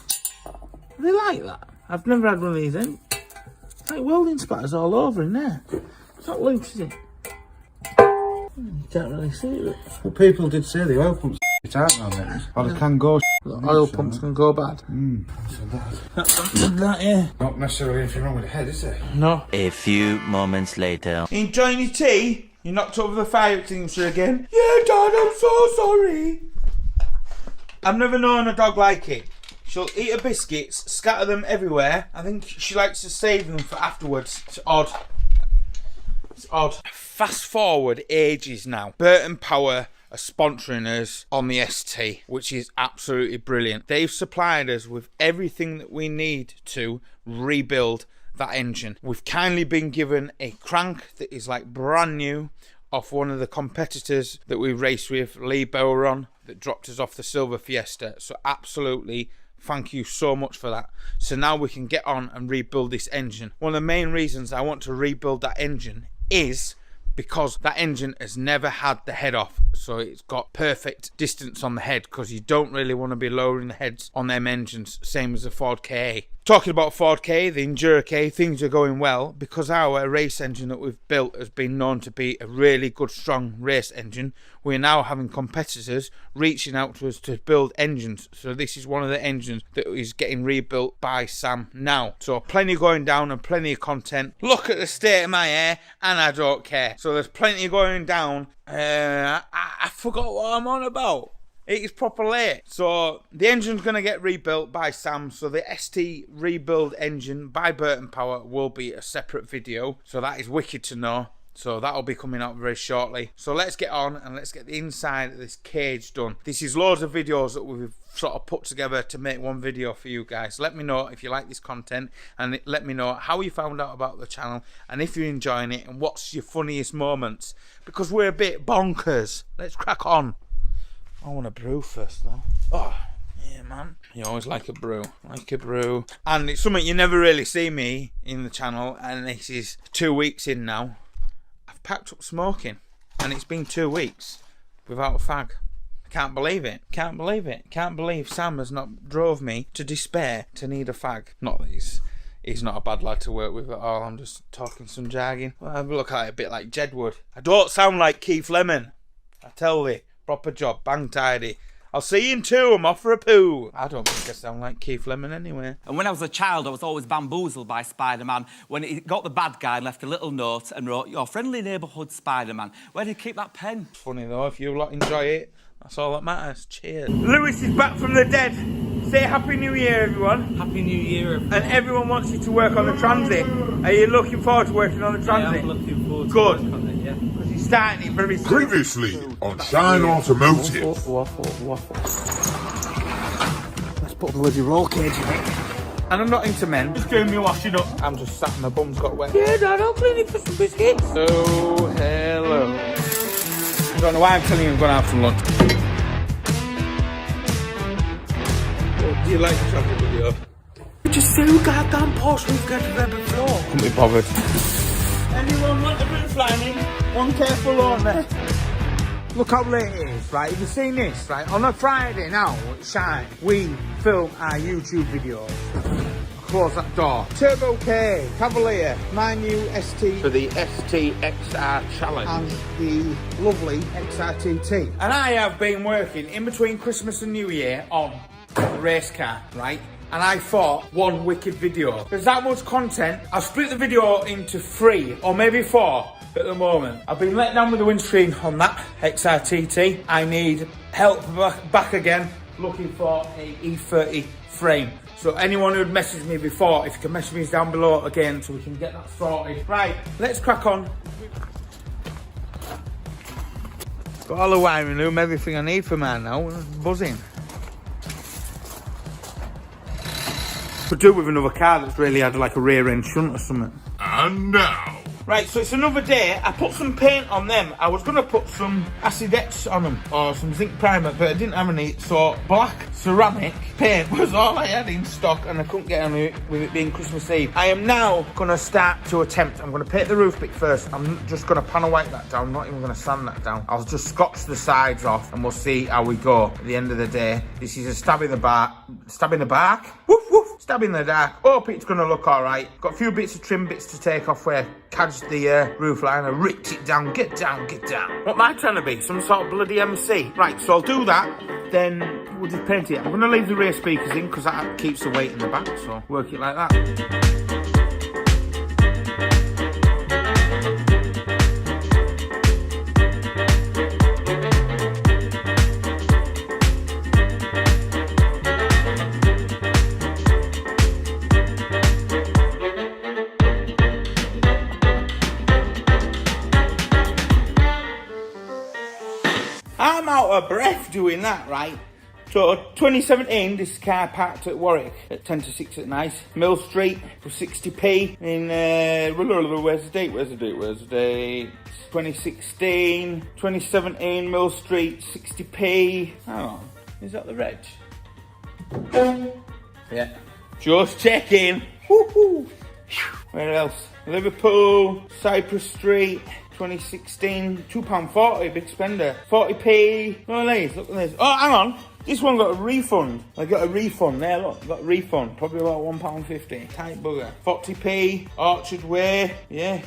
They like that. I've never had one of these in. It's like welding spatters all over in there. It's not loose, is it? You can't really see it. Well, people did say the oil pumps aren't on it. Or they can go The oil pumps can go bad. That, yeah. Not necessarily anything wrong with the head, is there? No. A few moments later. Enjoying your tea? You knocked over the fire extinguisher again? Yeah, Dad, I'm so sorry. I've never known a dog like it. She'll eat her biscuits, scatter them everywhere. I think she likes to save them for afterwards. It's odd. It's odd. Fast forward ages now. Burton Power are sponsoring us on the ST, which is absolutely brilliant. They've supplied us with everything that we need to rebuild that engine. We've kindly been given a crank that is like brand new off one of the competitors that we raced with, Lee Boweron, that dropped us off the Silver Fiesta. So absolutely thank you so much for that. So now we can get on and rebuild this engine. One of the main reasons I want to rebuild that engine is because that engine has never had the head off, so it's got perfect distance on the head, because you don't really want to be lowering the heads on them engines, same as the Ford KA. Talking about Ford KA, the Enduro KA, things are going well because our race engine that we've built has been known to be a really good, strong race engine. We're now having competitors reaching out to us to build engines, so this is one of the engines that is getting rebuilt by Sam now. So plenty going down and plenty of content. Look at the state of my hair and I don't care. So there's plenty going down. I forgot what I'm on about. It is proper late. So the engine's going to get rebuilt by Sam. So the ST rebuild engine by Burton Power will be a separate video. So that is wicked to know. So that'll be coming out very shortly. So let's get on and let's get the inside of this cage done. This is loads of videos that we've sort of put together to make one video for you guys. Let me know if you like this content, and let me know how you found out about the channel and if you're enjoying it and what's your funniest moments, because we're a bit bonkers. Let's crack on. I want a brew first though. Oh, yeah, man. You always like a brew. Like a brew. And it's something you never really see me in the channel, and this is 2 weeks in now. I've packed up smoking, and it's been 2 weeks without a fag. I can't believe it. Can't believe it. Can't believe Sam has not drove me to despair to need a fag. Not that he's not a bad lad to work with at all. I'm just talking some jargon. Well, I look at it a bit like Jedwood. I don't sound like Keith Lemon. I tell thee. Proper job, bang tidy. I'll see you in 2, I'm off for a poo. I don't think I sound like Keith Lemon anyway. And when I was a child, I was always bamboozled by Spider-Man when he got the bad guy and left a little note and wrote, "Your friendly neighbourhood Spider-Man." Where did he keep that pen? Funny though, if you lot enjoy it, that's all that matters. Cheers. Lewis is back from the dead. Say Happy New Year, everyone. Happy New Year, everyone. And everyone wants you to work on the transit. Are you looking forward to working on the transit? I am looking forward to Good. working on it, yeah. Because he's starting it very soon. Previously on Shineautomotive. Waffle. Let's put a bloody roll cage in it. And I'm not into men. Just doing me washing up. I'm just sat and my bum's got wet. Yeah, Dad, I'll clean it for some biscuits. Oh, hello. I don't know why I'm telling you I'm going out for lunch. Oh, do you like the travel video? Just so goddamn posh, we've got to the floor. Couldn't be bothered. Anyone want a bit of flying? One careful on there. Look how late it is, right? Have you seen this, right? On a Friday now at Shine, we film our YouTube videos. Close that door. Turbo K, Cavalier, my new ST for the ST XR Challenge, and the lovely XRTT. And I have been working in between Christmas and New Year on a race car, right? And I thought, one wicked video. There's that much content. I've split the video into 3 or maybe 4 at the moment. I've been let down with the windscreen on that XRTT. I need help back again, looking for a E30 frame. So anyone who'd messaged me before, if you can message me down below again so we can get that sorted. Right, let's crack on. Got all the wiring room, everything I need for man now. Buzzing. Could do with another car that's really had like a rear end shunt or something. And now, Right, so it's another day. I put some paint on them. I was going to put some Acidex on them, or some zinc primer, but I didn't have any, so black ceramic paint was all I had in stock, and I couldn't get any with it being Christmas Eve. I am now going to start to attempt. I'm going to paint the roof bit first. I'm just going to panel white that down, I'm not even going to sand that down. I'll just scotch the sides off, and we'll see how we go at the end of the day. This is a stab in the bark. Stab in the bark? Woof, woof. Stab in the dark. Hope it's going to look all right. Got a few bits of trim bits to take off where cadged the roof line. I ripped it down. Get down, get down. What am I trying to be? Some sort of bloody MC? Right, so I'll do that. Then we'll just paint it. I'm going to leave the rear speakers in because that keeps the weight in the back. So work it like that. I'm out of breath doing that, right? So 2017, this car parked at Warwick at 10 to 6 at night. Mill Street for 60p in, where's the date? 2016, 2017, Mill Street, 60p. Hang on, is that the reg? Yeah. Just checking. Woohoo! Where else? Liverpool, Cypress Street. 2016, £2.40, big spender. 40p. Look at these, look at this. Oh, hang on. This one got a refund. I got a refund. There, look. Got a refund. Probably about £1.50. Tight bugger. 40p. Orchard Way. Yeah.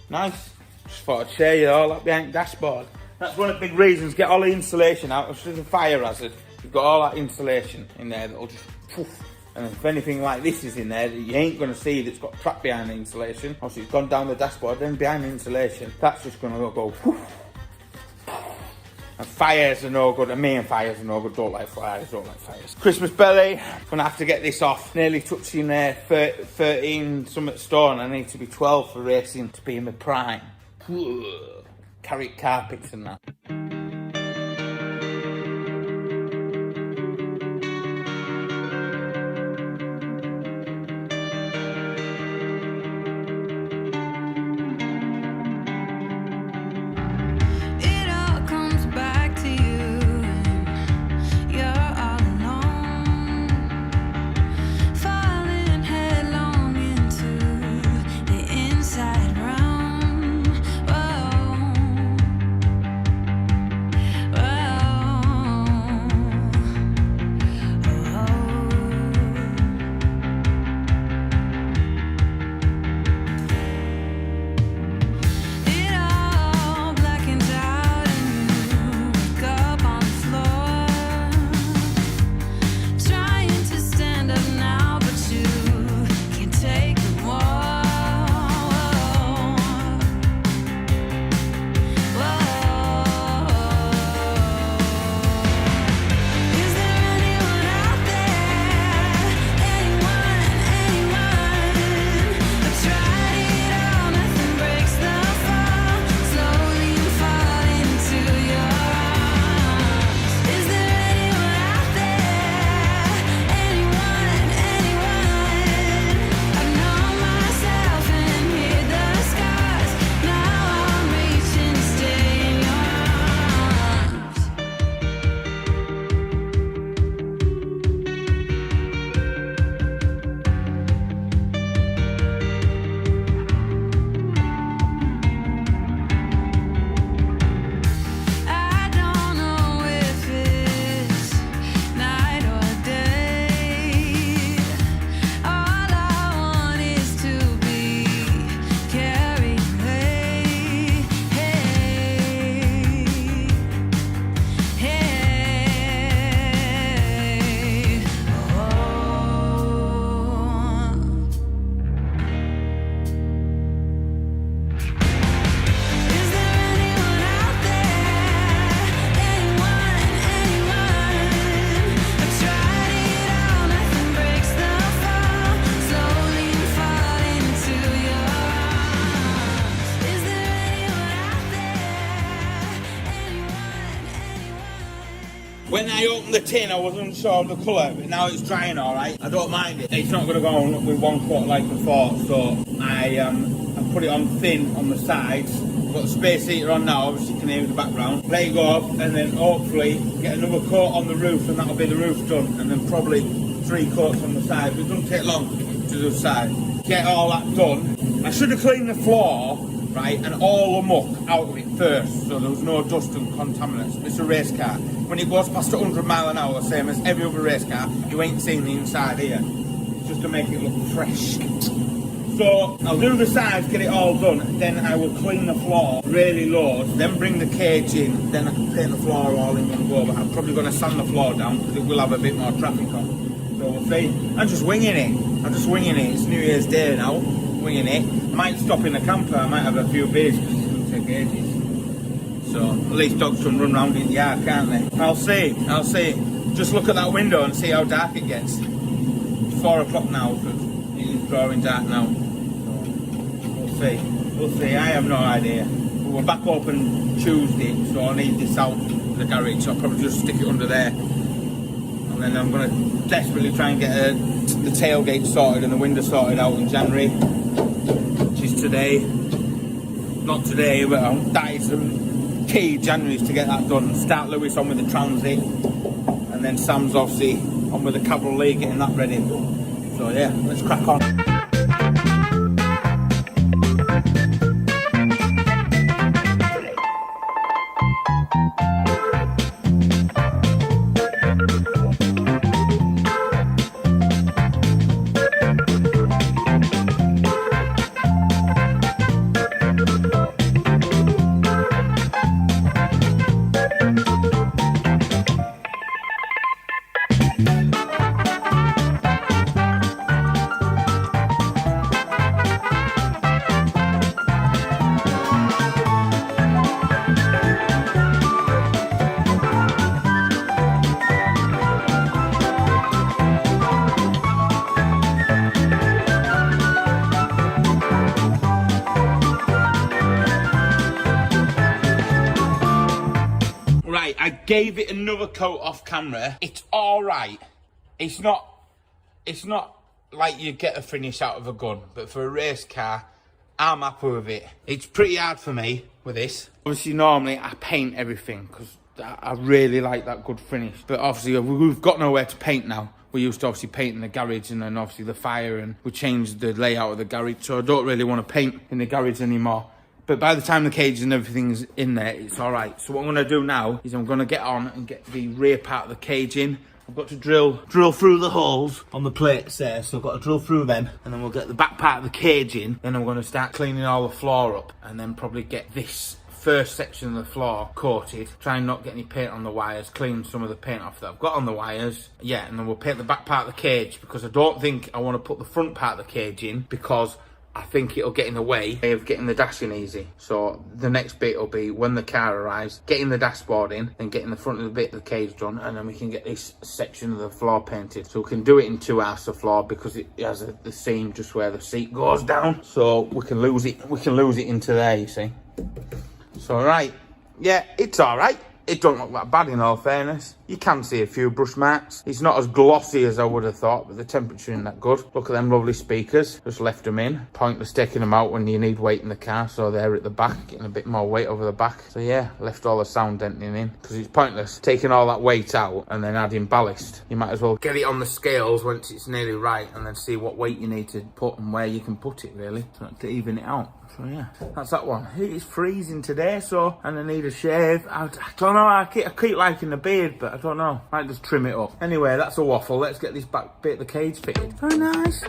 Nice. Just thought I'd share you all that behind the dashboard. That's one of the big reasons. Get all the insulation out. It's just a fire hazard. You've got all that insulation in there that'll just poof. And if anything like this is in there that you ain't going to see that's got trapped behind the insulation, obviously it's gone down the dashboard, then behind the insulation, that's just going to go whoosh. And fires are no good, and me and fires are no good, don't like fires. Christmas belly, going to have to get this off. Nearly touching 13 something stone, I need to be 12 for racing to be in my prime. Carry carpets and that. When I opened the tin, I wasn't sure of the colour, but now it's drying all right. I don't mind it. It's not going to go on with one coat like before, so I've put it on thin on the sides. Got the space heater on now, obviously you can hear in the background. Let it go off and then hopefully get another coat on the roof and that'll be the roof done. And then probably 3 coats on the side. But it doesn't take long to do the side. Get all that done. I should have cleaned the floor, right, and all the muck out of it first, so there was no dust and contaminants. It's a race car. When it goes past 100 mile an hour, same as every other race car, you ain't seeing the inside here. Just to make it look fresh. So I'll do the sides, get it all done, then I will clean the floor really low, then bring the cage in, then I can paint the floor all in one go, but I'm probably going to sand the floor down because it will have a bit more traffic on. So we'll see. I'm just winging it. It's New Year's Day now, winging it. I might stop in the camper, I might have a few beers because it's going to take ages. So at least dogs can run round in the yard, can't they? I'll see. Just look at that window and see how dark it gets. It's 4 o'clock now, so it's drawing dark now. We'll see, I have no idea. But we're back open Tuesday, so I need this out of the garage, so I'll probably just stick it under there. And then I'm going to desperately try and get the tailgate sorted and the window sorted out in January, which is today. Not today, but that is the key, January, to get that done. Start Lewis on with the transit, and then Sam's obviously on with the cavalry, getting that ready. So yeah, let's crack on. I gave it another coat off camera. It's all right. It's not like you get a finish out of a gun, but for a race car, I'm happy with it. It's pretty hard for me with this. Obviously, normally I paint everything because I really like that good finish. But obviously, we've got nowhere to paint now. We used to obviously paint in the garage and then obviously the fire, and we changed the layout of the garage. So I don't really want to paint in the garage anymore. But by the time the cages and everything's in there, it's all right. So what I'm going to do now is I'm going to get on and get the rear part of the cage in. I've got to drill through the holes on the plates there. So I've got to drill through them, and then we'll get the back part of the cage in. Then I'm going to start cleaning all the floor up, and then probably get this first section of the floor coated. Try and not get any paint on the wires. Clean some of the paint off that I've got on the wires. Yeah, and then we'll paint the back part of the cage, because I don't think I want to put the front part of the cage in, because I think it'll get in the way of getting the dash in easy. So the next bit will be when the car arrives, getting the dashboard in and getting the front of the bit of the cage done, and then we can get this section of the floor painted. So we can do it in 2 halves of floor, because it has the seam just where the seat goes down. So we can lose it into there, you see. So right, yeah, it's all right. It don't look that bad in all fairness. You can see a few brush marks. It's not as glossy as I would have thought, but the temperature isn't that good. Look at them lovely speakers. Just left them in. Pointless taking them out when you need weight in the car, so they're at the back, getting a bit more weight over the back. So yeah, left all the sound denting in, because it's pointless taking all that weight out and then adding ballast. You might as well get it on the scales once it's nearly right, and then see what weight you need to put and where you can put it, really, to even it out. So yeah, that's that one. It's freezing today, so, and I need a shave. I don't know, I keep liking the beard, but I don't know. Might just trim it up. Anyway, that's a waffle. Let's get this back bit of the cage fitted. Very nice.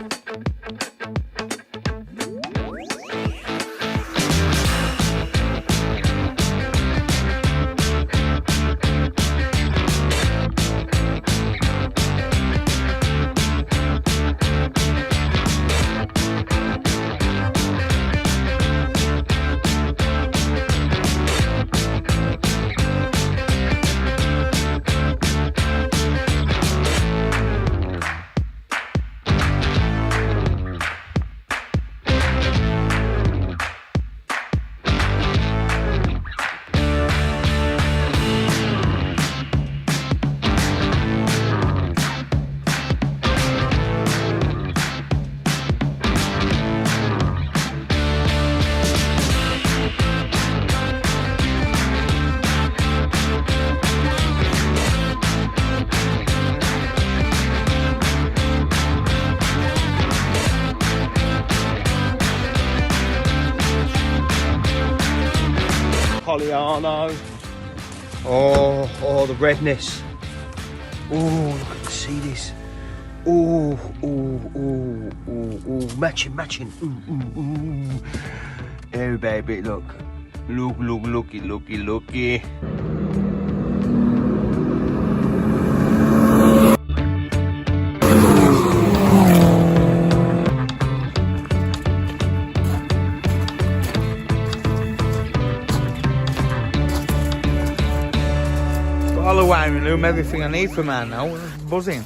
Oh no. Oh, the redness. Oh, look at see this. Oh, matching. Oh baby, look. Looky. Got all the wiring room, everything I need for man now. Buzzing.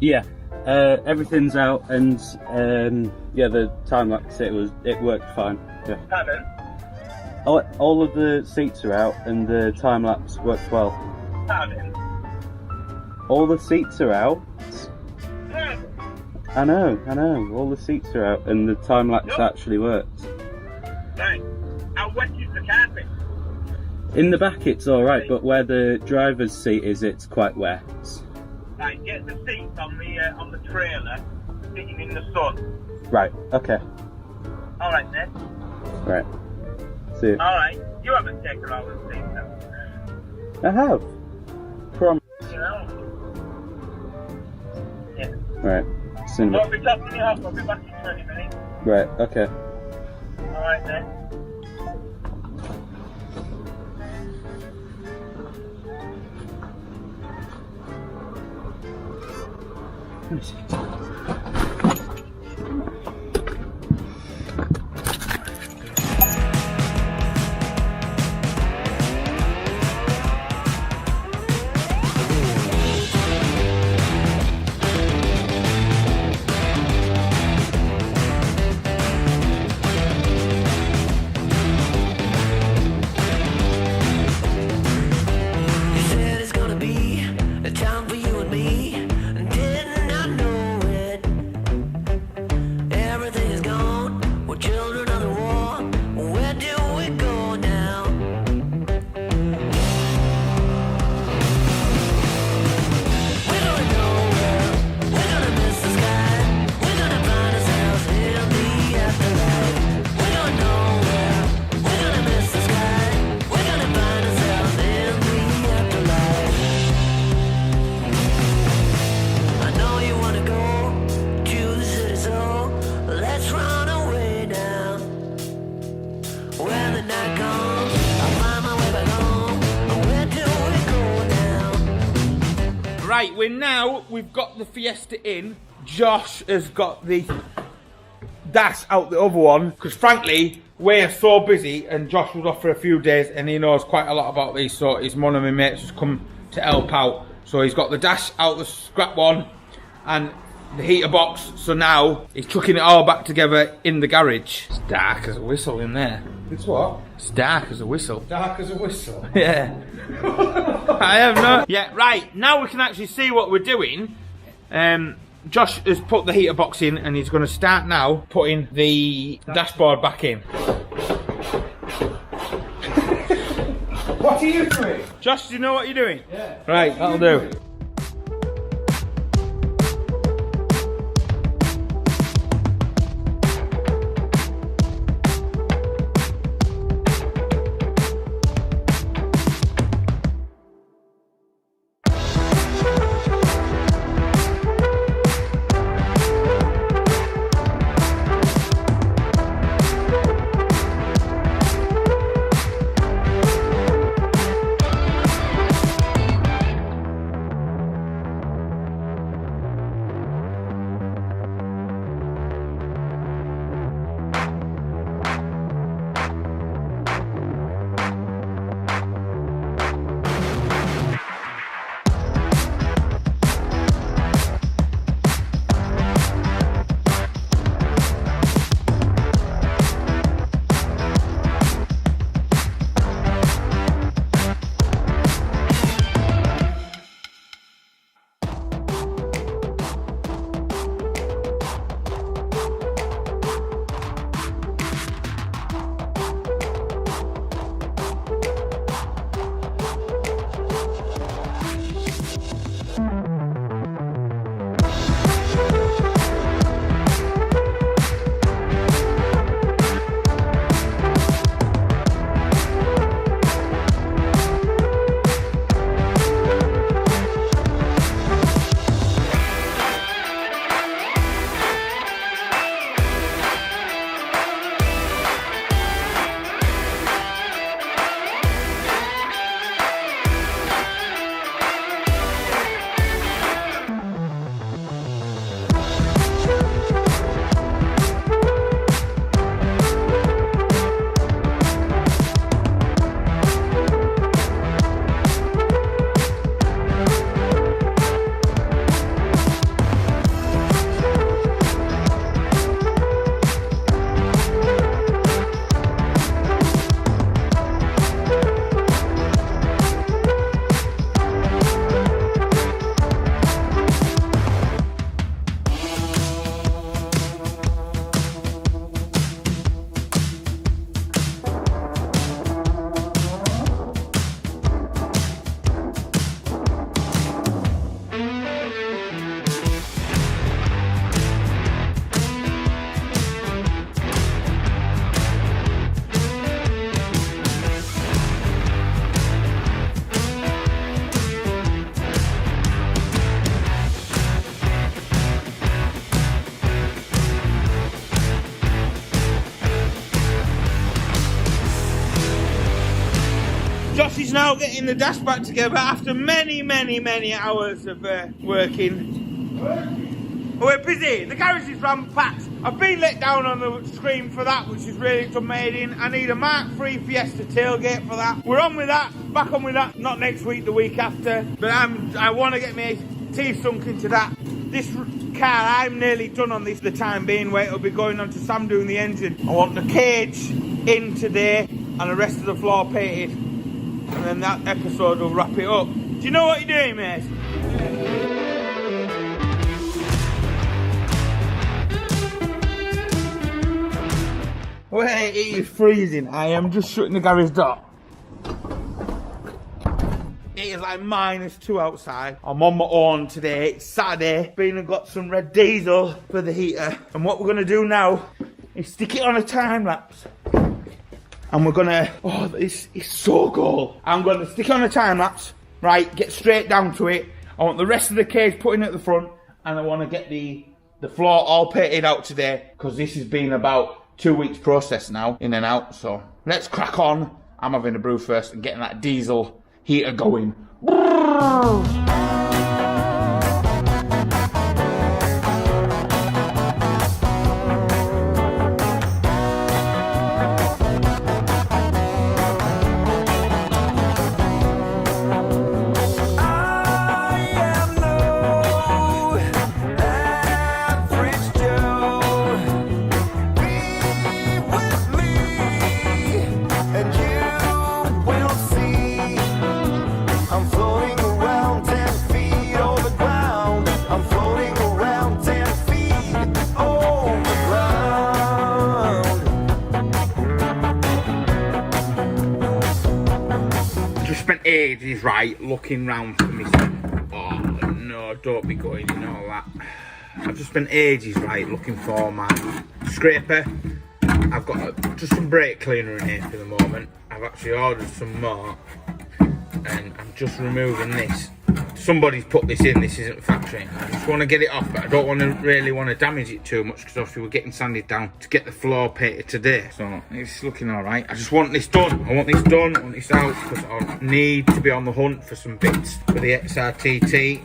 Yeah, everything's out, and yeah, the time lapse it worked fine. Yeah. Pardon? All of the seats are out, and the time lapse worked well. Pardon? All the seats are out. Pardon? I know. All the seats are out, and the time lapse actually worked. Right. How wet is the carpet? In the back, it's all right, but where the driver's seat is, it's quite wet. Right, get the seats on the trailer, sitting in the sun. Right. Okay. All right then. Right. See you. All right. You haven't taken all the seats out. I have. Promise. You know. Yeah. Right. See you in a Won't bit. be dropping you off. I'll be back in 20 minutes. Right. Okay. All right then. Let me see. Right, we've got the Fiesta in. Josh has got the dash out the other one, because frankly, we're so busy, and Josh was off for a few days, and he knows quite a lot about these, so his one of my mates has come to help out. So he's got the dash out the scrap one, and the heater box, so now he's chucking it all back together in the garage. It's dark as a whistle in there. It's what? It's dark as a whistle. Dark as a whistle. Yeah. I have no... Yeah, right, now we can actually see what we're doing. Josh has put the heater box in, and he's going to start now putting the dashboard back in. What are you doing? Josh, do you know what you're doing? Yeah. Right, that'll do. now getting the dash back together after many hours of working. We're busy. The garage is ram-packed. I've been let down on the screen for that, which is really amazing. I need a Mark III Fiesta tailgate for that. We're on with that. Back on with that. Not next week, the week after. But I want to get my teeth sunk into that. This car, I'm nearly done on this for the time being, where it'll be going on to Sam doing the engine. I want the cage in today and the rest of the floor painted. And then that episode will wrap it up. Do you know what you're doing, mate? Well, it is freezing. I am just shutting the garage door. It is like -2 outside. I'm on my own today. It's Saturday. Been and got some red diesel for the heater. And what we're going to do now is stick it on a time lapse. And we're going to... Oh, this is so cool. I'm going to stick it on a time lapse. Right, get straight down to it. I want the rest of the cage put in at the front. And I want to get the floor all painted out today. Because this has been about 2 weeks process now, in and out. So let's crack on. I'm having a brew first and getting that diesel heater going. Ages, right, looking round for me. Oh no, don't be going in all that. I've just spent ages, right, looking for my scraper. I've got just some brake cleaner in here for the moment. I've actually ordered some more, and I'm just removing this. Somebody's put this in, this isn't factory. I just want to get it off, but I don't really want to damage it too much, because obviously we're getting sanded down to get the floor painted today. So it's looking alright. I just want this done. I want this done, I want this out, because I need to be on the hunt for some bits for the XRTT.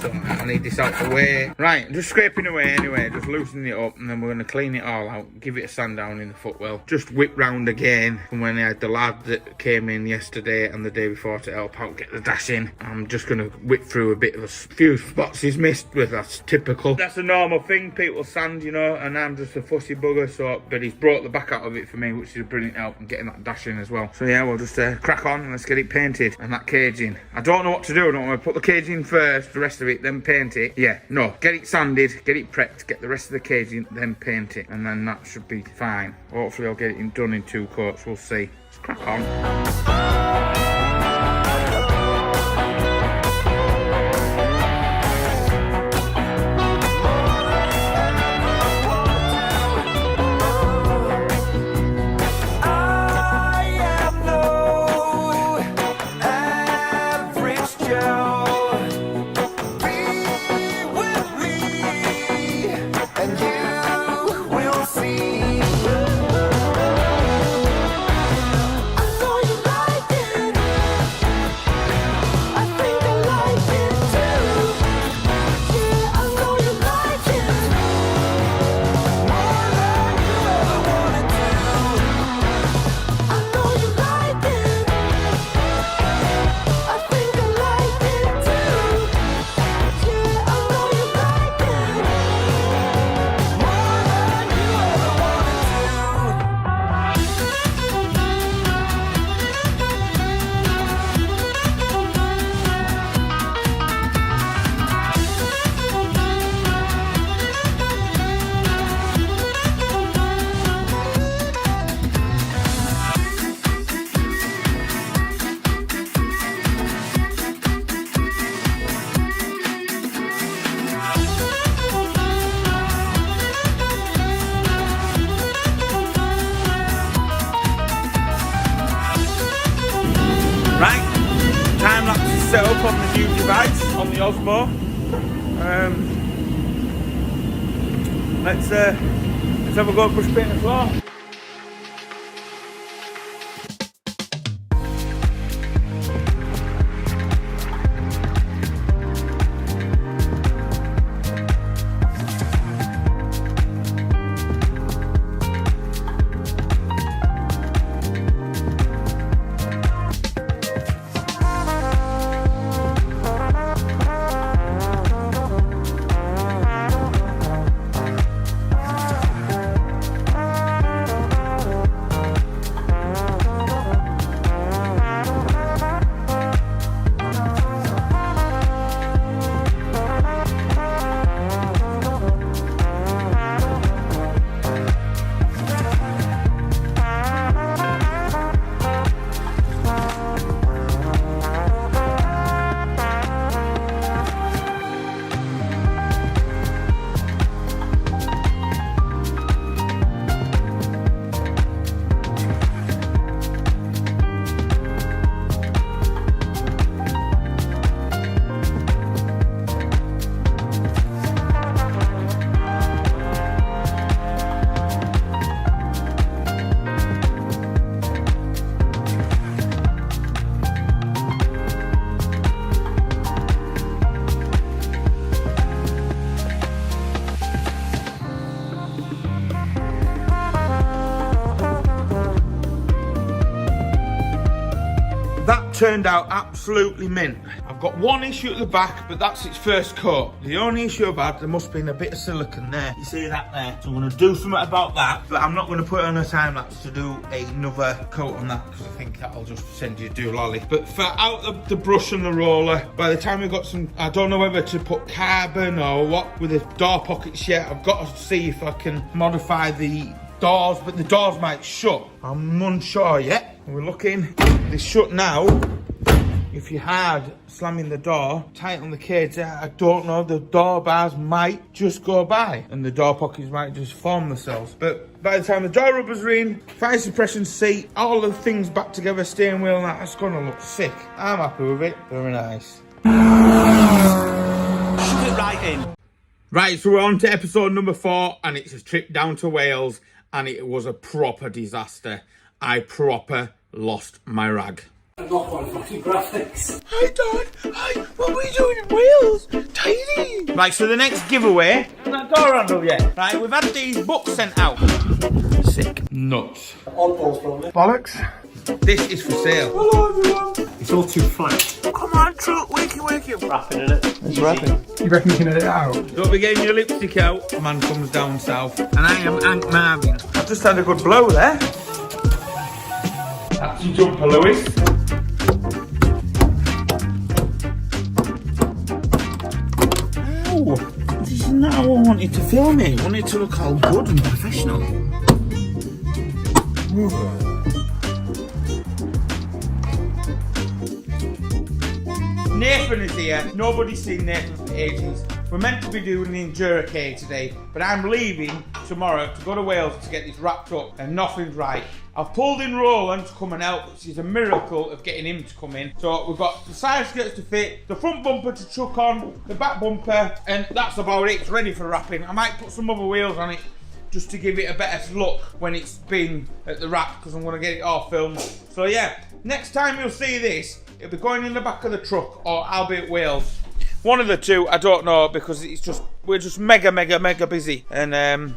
So I need this out the way. Right, I'm just scraping away anyway, just loosening it up, and then we're going to clean it all out, give it a sand down in the footwell. Just whip round again from when I had the lad that came in yesterday and the day before to help out get the dash in. I'm just going to whip through a bit of a few spots he's missed with. That's typical. That's a normal thing, people sand, you know, and I'm just a fussy bugger, so, but he's brought the back out of it for me, which is a brilliant help in getting that dash in as well. So yeah, we'll just crack on and let's get it painted and that cage in. I don't know what to do. I don't want to put the cage in first, the rest of it, then paint it. Yeah, no, get it sanded, get it prepped, get the rest of the cage in, then paint it, and then that should be fine. Hopefully I'll get it done in 2 coats, we'll see. Let's crack on. Set up on the new device on the Osmo. Let's have a go at push paint the floor. turned out absolutely mint. I've got one issue at the back, but that's its first coat. The only issue I've had, there must have been a bit of silicone there. You see that there? So I'm going to do something about that, but I'm not going to put it on a time lapse to do another coat on that, because I think that'll just send you to lolly. But for out the brush and the roller, by the time we've got some, I don't know whether to put carbon or what with the door pockets yet. I've got to see if I can modify the doors, but the doors might shut. I'm unsure yet. We're looking. They shut now. If you're hard slamming the door, tight on the cage, I don't know, the door bars might just go by and the door pockets might just form themselves. But by the time the door rubbers are in, fire suppression seat, all the things back together, steering wheel and that's gonna look sick. I'm happy with it. Very nice. Shove it right in. Right, so we're on to episode number 4 and it's a trip down to Wales and it was a proper disaster. I proper lost my rag. Not quite fucking graphics. Hi Dad, hi, what were you doing in Wales? Tiny. Right, so the next giveaway, that door handle yet? Right, we've had these books sent out. Sick. Nuts. Oddballs probably. Bollocks. This is for sale. Hello everyone. It's all too flat. Come on, truck, wake you. Wrapping in it. It's wrapping. You reckon you can edit it out? Don't be getting your lipstick out. A man comes down south. And I am Hank Marvin. I've just had a good blow there. That's your jumper, Lewis. Ow! This is not how I wanted to film it. I wanted it to look all good and professional. Nathan is here. Nobody's seen Nathan for ages. We're meant to be doing the Endurocade today, but I'm leaving tomorrow to go to Wales to get this wrapped up and nothing's right. I've pulled in Roland to come and help, which is a miracle of getting him to come in. So we've got the side skirts to fit, the front bumper to chuck on, the back bumper, and that's about it. It's ready for wrapping. I might put some other wheels on it just to give it a better look when it's been at the wrap, because I'm going to get it all filmed. So yeah, next time you'll see this, it'll be going in the back of the truck or I'll be at Wales. One of the two, I don't know, because we're just mega busy. And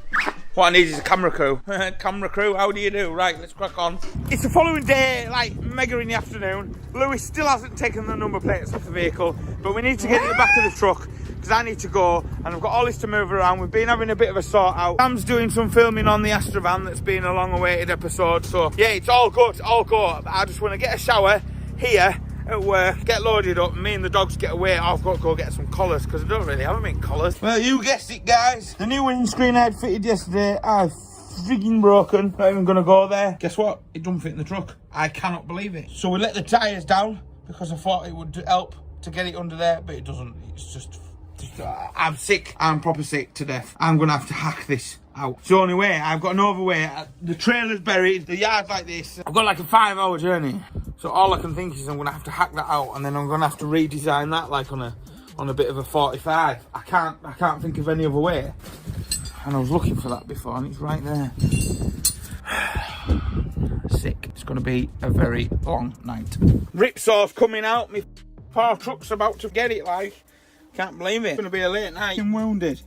what I need is a camera crew. Camera crew, how do you do? Right, let's crack on. It's the following day, like mega in the afternoon. Lewis still hasn't taken the number plates off the vehicle, but we need to get in the back of the truck because I need to go and I've got all this to move around. We've been having a bit of a sort out. Sam's doing some filming on the Astrovan that's been a long awaited episode. So yeah, it's all good, all go. I just want to get a shower here at work, get loaded up, and me and the dogs get away. I've got to go get some collars because I don't really have them in collars. Well, you guessed it, guys. The new windscreen I had fitted yesterday, I've frigging broken. Not even going to go there. Guess what? It doesn't fit in the truck. I cannot believe it. So we let the tyres down because I thought it would help to get it under there, but it doesn't. It's just I'm sick. I'm proper sick to death. I'm going to have to hack this out. It's the only way. I've got no other way. The trailer's buried. The yard's like this. I've got like a 5-hour journey. So all I can think is I'm going to have to hack that out and then I'm going to have to redesign that like on a bit of a 45. I can't think of any other way. And I was looking for that before and it's right there. Sick. It's going to be a very long night. Ripsaw's coming out. My power truck's about to get it like. Can't believe it. It's going to be a late night. I'm wounded.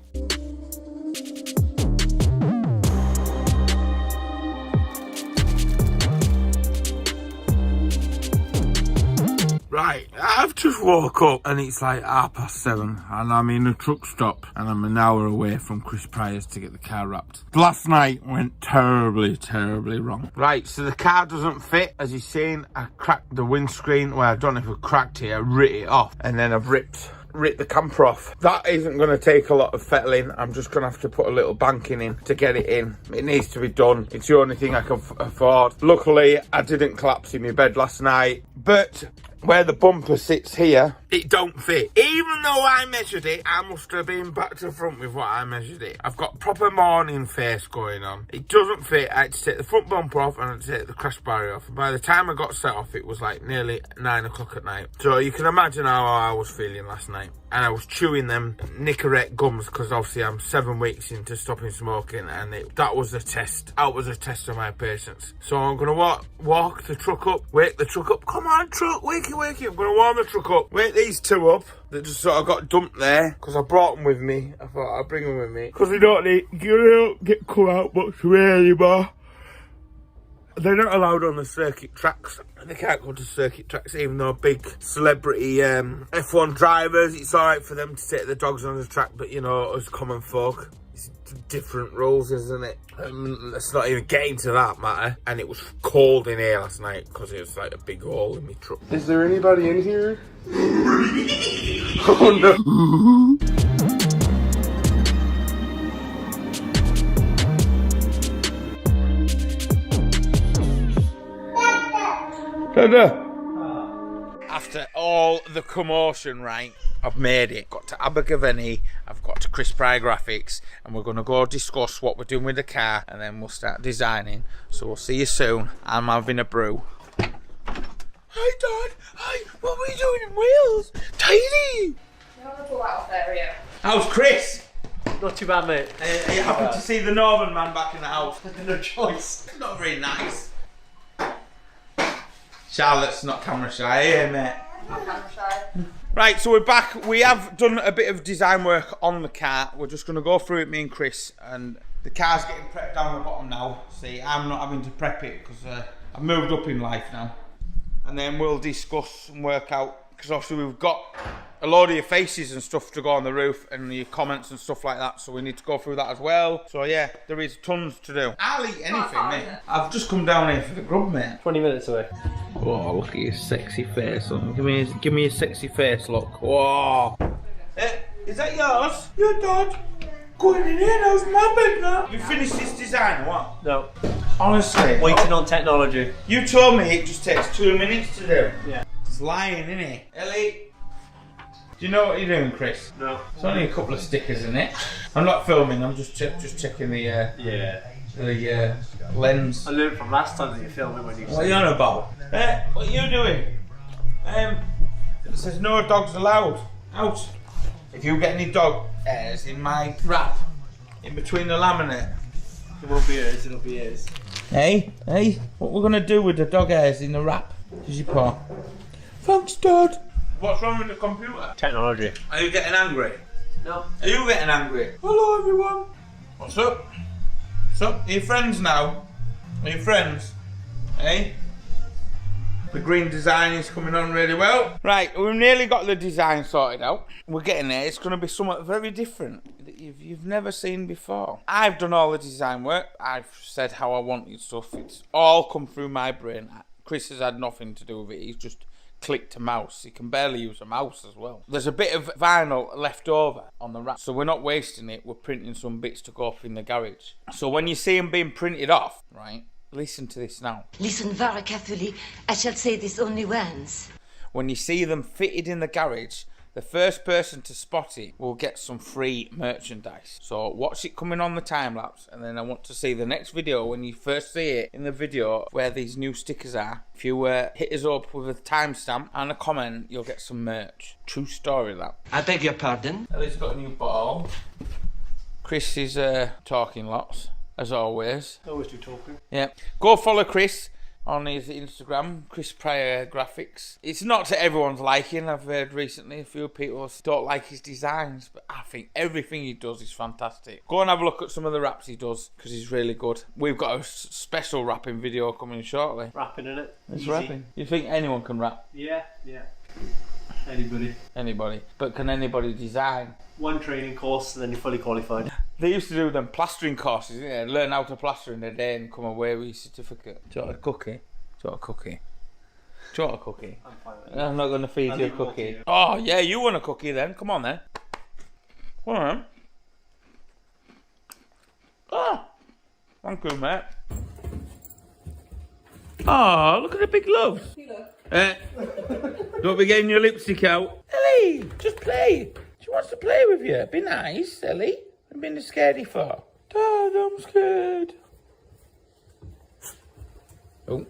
Right, I've just woke up and it's like 7:30 and I'm in a truck stop and I'm an hour away from Chris Pryor's to get the car wrapped. Last night went terribly wrong. Right, so the car doesn't fit. As you've seen, I cracked the windscreen. Well, I don't know if I cracked it, I ripped it off and then I've ripped the camper off. That isn't going to take a lot of fettling. I'm just going to have to put a little banking in to get it in. It needs to be done. It's the only thing I can afford. Luckily, I didn't collapse in my bed last night, but where the bumper sits here, it don't fit. Even though I measured it, I must have been back to front with what I measured it. I've got proper morning face going on. It doesn't fit. I had to take the front bumper off and I had to take the crash barrier off. And by the time I got set off, it was like nearly 9 o'clock at night. So you can imagine how I was feeling last night. And I was chewing them Nicorette gums because obviously I'm 7 weeks into stopping smoking and that was a test. That was a test of my patience. So I'm going to walk the truck up, wake the truck up. Come on, truck, wakey. I'm going to warm the truck up. Wake these two up that just sort of got dumped there because I brought them with me. I thought I'd bring them with me because we don't get come out much really more. They're not allowed on the circuit tracks. They can't go to circuit tracks, even though big celebrity F1 drivers, it's alright for them to take the dogs on the track, but you know, as common folk, it's different rules, isn't it? Let's not even get into that matter. And it was cold in here last night because it was like a big hole in my truck. Is there anybody in here? Oh no. After all the commotion, right, I've made it. Got to Abergavenny, I've got to Chris Pry Graphics, and we're going to go discuss what we're doing with the car, and then we'll start designing. So we'll see you soon. I'm having a brew. Hi, Dad. Hi. What were you doing in Wales? Tidy. How's Chris? Not too bad, mate. Are you happy to see the Northern man back in the house? No choice. Not very nice. Charlotte's not camera shy, eh, mate? Not camera shy. Right, so we're back. We have done a bit of design work on the car. We're just going to go through it, me and Chris, and the car's getting prepped down the bottom now. See, I'm not having to prep it because I've moved up in life now. And then we'll discuss and work out, because obviously we've got a load of your faces and stuff to go on the roof and your comments and stuff like that, so we need to go through that as well. So yeah, there is tons to do. I'll eat anything, mate. I've just come down here for the grub, mate. 20 minutes away. Oh, look at your sexy face, son. Give me a sexy face, look. Whoa. Is that yours? Your dad? Going in here, that was my bed now. You finished this design or what? No. Honestly. Waiting on technology. You told me it just takes 2 minutes to do. Yeah. It's lying, isn't it? Ellie? Do you know what you're doing, Chris? No. It's only a couple of stickers in it. I'm not filming, I'm just checking the lens. I learned from last time that you're filming when you What are you on about? What are you doing? It says no dogs allowed. Out. If you get any dog hairs in my wrap, in between the laminate. It won't be yours, it'll be his. Hey, what we're gonna do with the dog hairs in the wrap? Is your paw? Thanks, Dad. What's wrong with the computer? Technology. Are you getting angry? No. Are you getting angry? Hello, everyone. What's up? What's up? Are you friends now? Are you friends? Hey? The green design is coming on really well. Right, we've nearly got the design sorted out. We're getting there. It's going to be somewhat very different that you've never seen before. I've done all the design work. I've said how I wanted stuff. It's all come through my brain. Chris has had nothing to do with it. He's just clicked a mouse. He can barely use a mouse as well. There's a bit of vinyl left over on the wrap, so we're not wasting it. We're printing some bits to go off in the garage. So when you see them being printed off, right, listen to this now. Listen very carefully. I shall say this only once. When you see them fitted in the garage, the first person to spot it will get some free merchandise. So watch it coming on the time lapse, and then I want to see the next video when you first see it in the video where these new stickers are. If you hit us up with a timestamp and a comment, you'll get some merch. True story, that. I beg your pardon? Ellie's got a new ball. Chris is talking lots, as always. Always do talking. Yeah. Go follow Chris on his Instagram, Chris Pryor Graphics. It's not to everyone's liking. I've heard recently a few people don't like his designs, but I think everything he does is fantastic. Go and have a look at some of the wraps he does, because he's really good. We've got a special wrapping video coming shortly. Rapping in it. It's Easy. wrapping. You think anyone can wrap? Yeah. Anybody. But can anybody design? One training course and then you're fully qualified. They used to do them plastering courses, didn't they? Learn how to plaster in a day and come away with your certificate. Do you want a cookie? I'm fine with it. I'm not going to feed you a cookie. Oh, yeah, you want a cookie then. Come on then. Come on then. Oh, thank you, mate. Oh, look at the big gloves. Don't be getting your lipstick out. Ellie, just play. She wants to play with you. Be nice, Ellie. I've been scaredy for. Dad, I'm scared. Oh.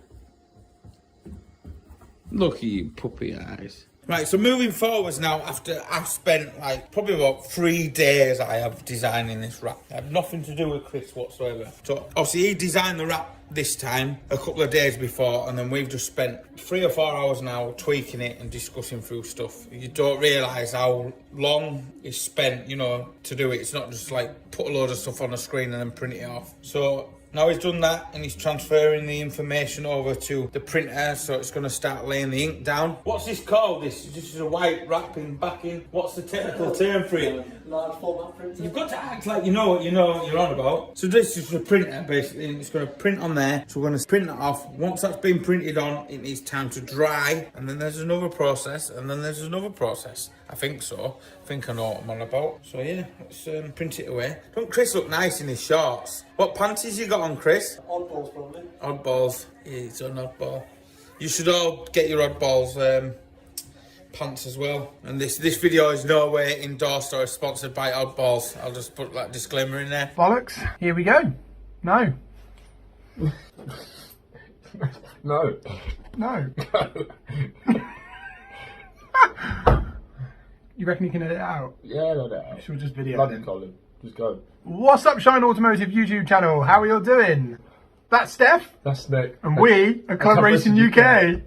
Look at you puppy eyes. Right, so moving forwards now, after I've spent like probably about 3 days I have designing this wrap. I have nothing to do with Chris whatsoever. So obviously he designed the wrap this time, a couple of days before, and then we've just spent 3 or 4 hours now tweaking it and discussing through stuff. You don't realise how long it's spent, you know, to do it. It's not just like put a load of stuff on the screen and then print it off. So Now he's done that and he's transferring the information over to the printer, so it's going to start laying the ink down. What's this called? This is a white wrapping backing. What's the technical term for it? Large format printer. You've got to act like you know what you're on about. So this is the printer basically, and it's going to print on there. So we're going to print it off. Once that's been printed on, it needs time to dry, and then there's another process, and then there's another process. I think so. I think I know what I'm on about. So yeah, let's print it away. Don't Chris look nice in his shorts? What panties you got on, Chris? Oddballs, probably. Oddballs. Yeah, it's an oddball. You should all get your oddballs pants as well. And this video is no way endorsed or sponsored by Oddballs. I'll just put that disclaimer in there. Bollocks. Here we go. No. No. No. You reckon you can edit it out? Yeah, no, no. Should we just video Bloody then? Colin. Just go. What's up, Shine Automotive YouTube channel? How are you all doing? That's Steph. That's Nick. And we are Club Racing UK.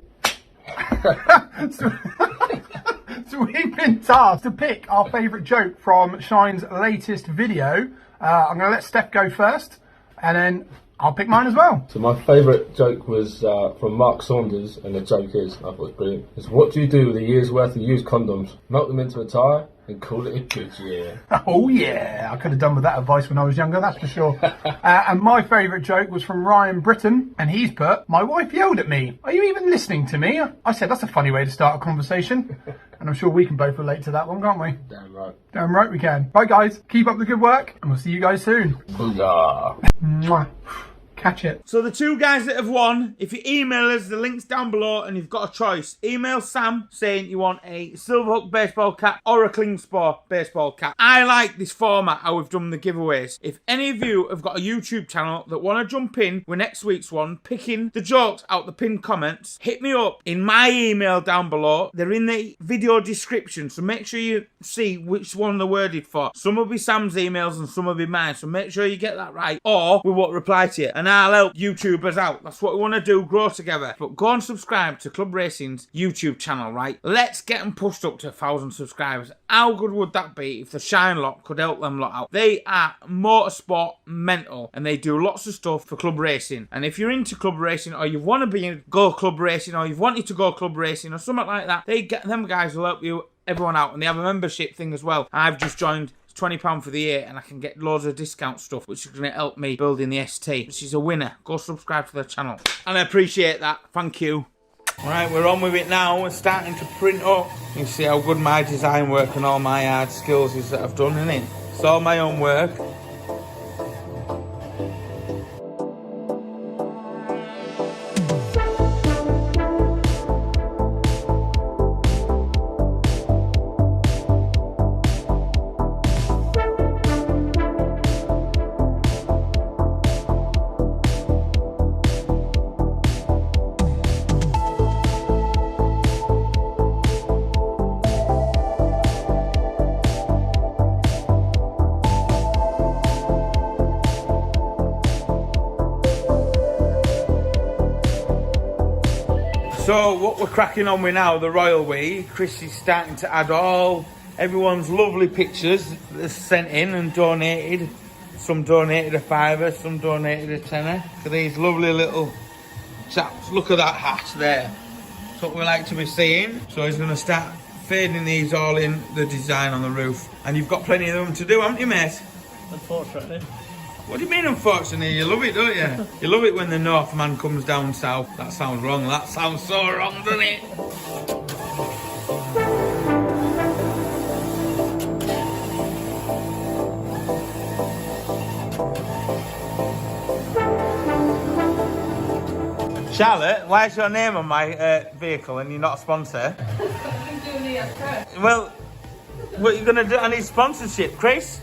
So we've been tasked to pick our favourite joke from Shine's latest video. I'm going to let Steph go first, and then I'll pick mine as well. So my favourite joke was from Mark Saunders, and the joke is, I thought it was brilliant, is what do you do with a year's worth of used condoms? Melt them into a tyre and call it a good year. Oh yeah, I could have done with that advice when I was younger, that's for sure. And my favourite joke was from Ryan Britton, and he's put, my wife yelled at me, are you even listening to me? I said, that's a funny way to start a conversation. And I'm sure we can both relate to that one, can't we? Damn right. Damn right we can. Right guys, keep up the good work, and we'll see you guys soon. Booyah. Mwah. Catch it. So the two guys that have won, if you email us, the link's down below, and you've got a choice. Email Sam saying you want a Silverhook baseball cap or a Klingspor baseball cap. I like this format, how we've done the giveaways. If any of you have got a YouTube channel that want to jump in with next week's one, picking the jokes out the pinned comments, hit me up in my email down below. They're in the video description, so make sure you see which one they're worded for. Some will be Sam's emails and some will be mine, so make sure you get that right, or we won't reply to you. And I'll help YouTubers out. That's what we want to do, grow together. But go and subscribe to Club Racing's YouTube channel, right? Let's get them pushed up to 1,000 subscribers. How good would that be if the Shine lot could help them lot out? They are motorsport mental, and they do lots of stuff for Club Racing. And if you're into Club Racing, or you want to be in Go Club Racing, or you've wanted to go Club Racing, or something like that, them guys will help you, everyone out. And they have a membership thing as well. I've just joined. £20 for the year, and I can get loads of discount stuff, which is going to help me building the ST, which is a winner. Go subscribe to the channel, and I appreciate that. Thank you. Right, we're on with it now. We're starting to print up. You see how good my design work and all my hard skills is that I've done, innit? It's all my own work. So what we're cracking on with now, the Royal We, Chris is starting to add everyone's lovely pictures that's sent in and donated. Some donated a £5, some donated a £10. For these lovely little chaps. Look at that hat there. That's what we like to be seeing. So he's going to start fading these all in the design on the roof. And you've got plenty of them to do, haven't you, mate? Unfortunately. What do you mean, unfortunately? You love it, don't you? You love it when the Northman comes down south. That sounds wrong. That sounds so wrong, doesn't it? Charlotte, why is your name on my vehicle and you're not a sponsor? Well, what are you going to do? I need sponsorship. Chris,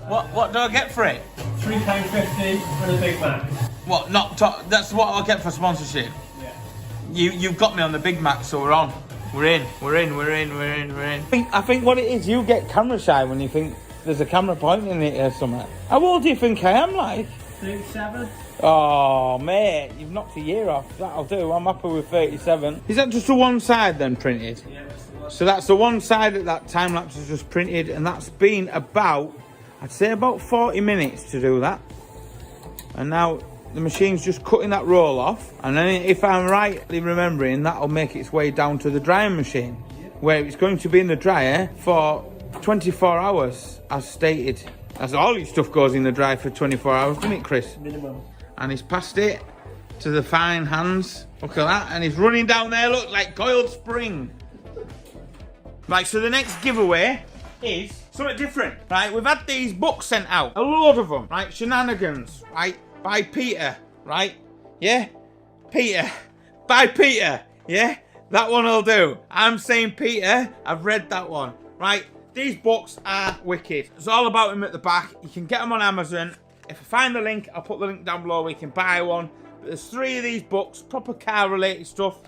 what do I get for it? £3.50 for the Big Mac. What? Not top, that's what I'll get for sponsorship. Yeah. You've got me on the Big Mac, so we're on. We're in. I think what it is, you get camera shy when you think there's a camera pointing at it or something. How old do you think I am, like? 37. Oh, mate, you've knocked a year off. That'll do. I'm happy with 37. Is that just the one side then printed? Yeah, that's the one. So that's the one side that time lapse is just printed, and that's been about, I'd say about 40 minutes to do that. And now the machine's just cutting that roll off, and then if I'm rightly remembering, that'll make its way down to the drying machine, where it's going to be in the dryer for 24 hours, as stated. As all your stuff goes in the dryer for 24 hours, doesn't it, Chris? Minimum. And he's passed it to the fine hands. Look at that, and he's running down there, look, like coiled spring. Right, so the next giveaway is something different, right? We've had these books sent out, a load of them, right? Shenanigans, right? By Peter, right? Yeah? Peter. By Peter, yeah? That one will do. I'm saying Peter, I've read that one, right? These books are wicked. It's all about him at the back. You can get them on Amazon. If I find the link, I'll put the link down below where you can buy one. But there's 3 of these books, proper car related stuff.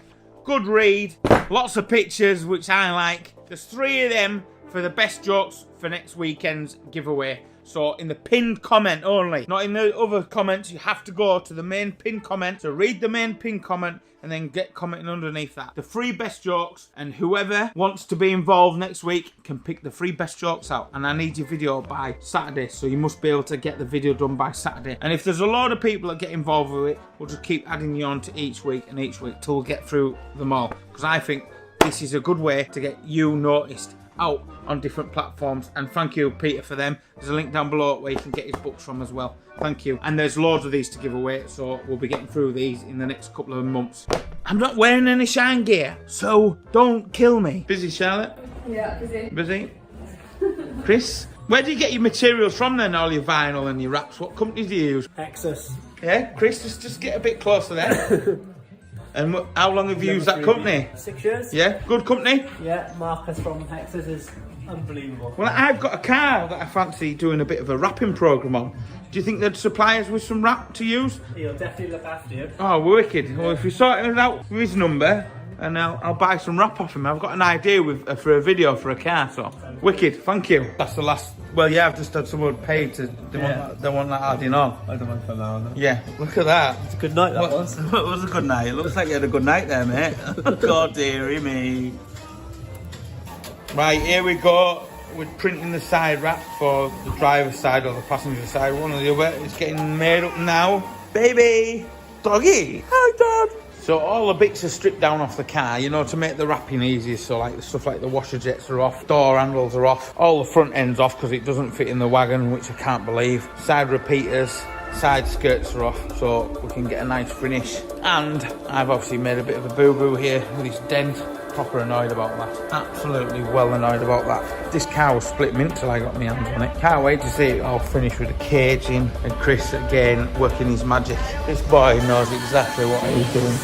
Good read, lots of pictures, which I like. There's 3 of them for the best jokes for next weekend's giveaway. So in the pinned comment only, not in the other comments. You have to go to the main pinned comment to read the main pinned comment and then get commenting underneath that. The 3 best jokes, and whoever wants to be involved next week can pick the 3 best jokes out. And I need your video by Saturday, so you must be able to get the video done by Saturday. And if there's a lot of people that get involved with it, we'll just keep adding you on to each week and each week till we get through them all. Because I think this is a good way to get you noticed out on different platforms. And thank you, Peter, for them. There's a link down below where you can get his books from as well. Thank you. And there's loads of these to give away, so we'll be getting through these in the next couple of months. I'm not wearing any shine gear, so don't kill me. Busy, Charlotte? Yeah, busy. Busy? Chris? Where do you get your materials from then, all your vinyl and your wraps? What company do you use? Access. Yeah, Chris, just get a bit closer there. And how long have you used that company? 6 years. Yeah, good company? Yeah, Marcus from Hexas is unbelievable. Well, I've got a car that I fancy doing a bit of a wrapping programme on. Do you think they'd supply us with some wrap to use? He'll definitely look after you. Oh, wicked. Well, if you sort it out with his number, and I'll buy some wrap off him. I've got an idea for a video for a car, so. Wicked, thank you. That's the last, well, yeah, I've just had someone paid to, they want that adding on. I don't mind for now. No? Yeah, look at that. It's a good night, that was. It was a good night. It looks like you had a good night there, mate. God dearie me. Right, here we go. We're printing the side wrap for the driver's side or the passenger side, one or the other. It's getting made up now. Baby! Doggy! Hi, Dad! So all the bits are stripped down off the car, you know, to make the wrapping easier. So like the stuff like the washer jets are off, door handles are off, all the front ends off because it doesn't fit in the wagon, which I can't believe. Side repeaters, side skirts are off, so we can get a nice finish. And I've obviously made a bit of a boo-boo here with this dent. Proper annoyed about that. Absolutely well annoyed about that. This car was split mint till I got my hands on it. Can't wait to see it all finished with the caging and Chris again working his magic. This boy knows exactly what he's doing.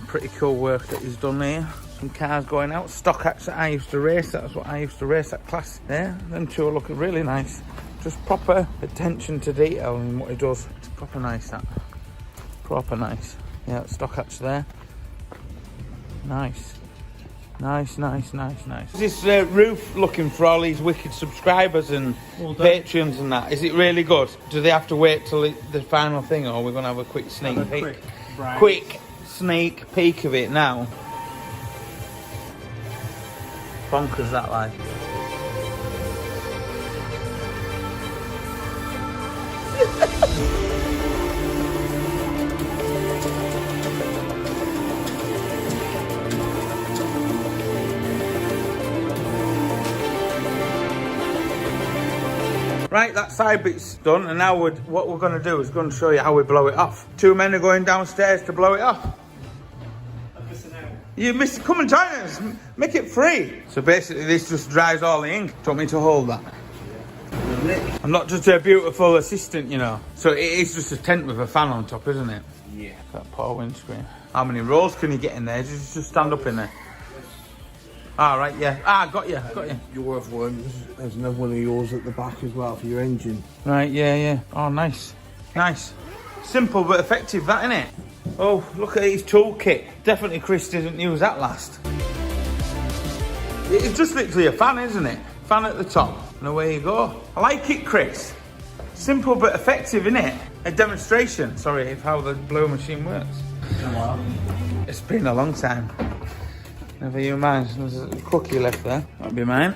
Pretty cool work that he's done here. Some cars going out. Stock acts that I used to race. That's what I used to race, that class there. Them two are looking really nice. Just proper attention to detail in what he does. It's proper nice, that. Proper nice. Yeah, stock acts there. Nice. Nice, nice, nice, nice. Is this roof looking for all these wicked subscribers and patrons and that? Is it really good? Do they have to wait till the final thing, or we're going to have a quick sneak peek? Quick sneak peek of it now. Bonkers that like. Right, that side bit's done, and now what we're going to do is going to show you how we blow it off. 2 men are going downstairs to blow it off. You missed it. Come and join us. Make it free. So basically this just dries all the ink. Do you want me to hold that? I'm not just a beautiful assistant, you know. So it is just a tent with a fan on top, isn't it? Yeah. That poor windscreen. How many rolls can you get in there? Just stand up in there. Ah, right, yeah. Ah, got you. Your other one, there's another one of yours at the back as well for your engine. Right, yeah. Oh, nice. Nice. Simple but effective, that, innit? Oh, look at his toolkit. Definitely Chris didn't use that last. It's just literally a fan, isn't it? Fan at the top, and away you go. I like it, Chris. Simple but effective, innit? A demonstration, sorry, of how the blow machine works. It's been a long time. Never you mind, there's a cookie left there. That'll be mine.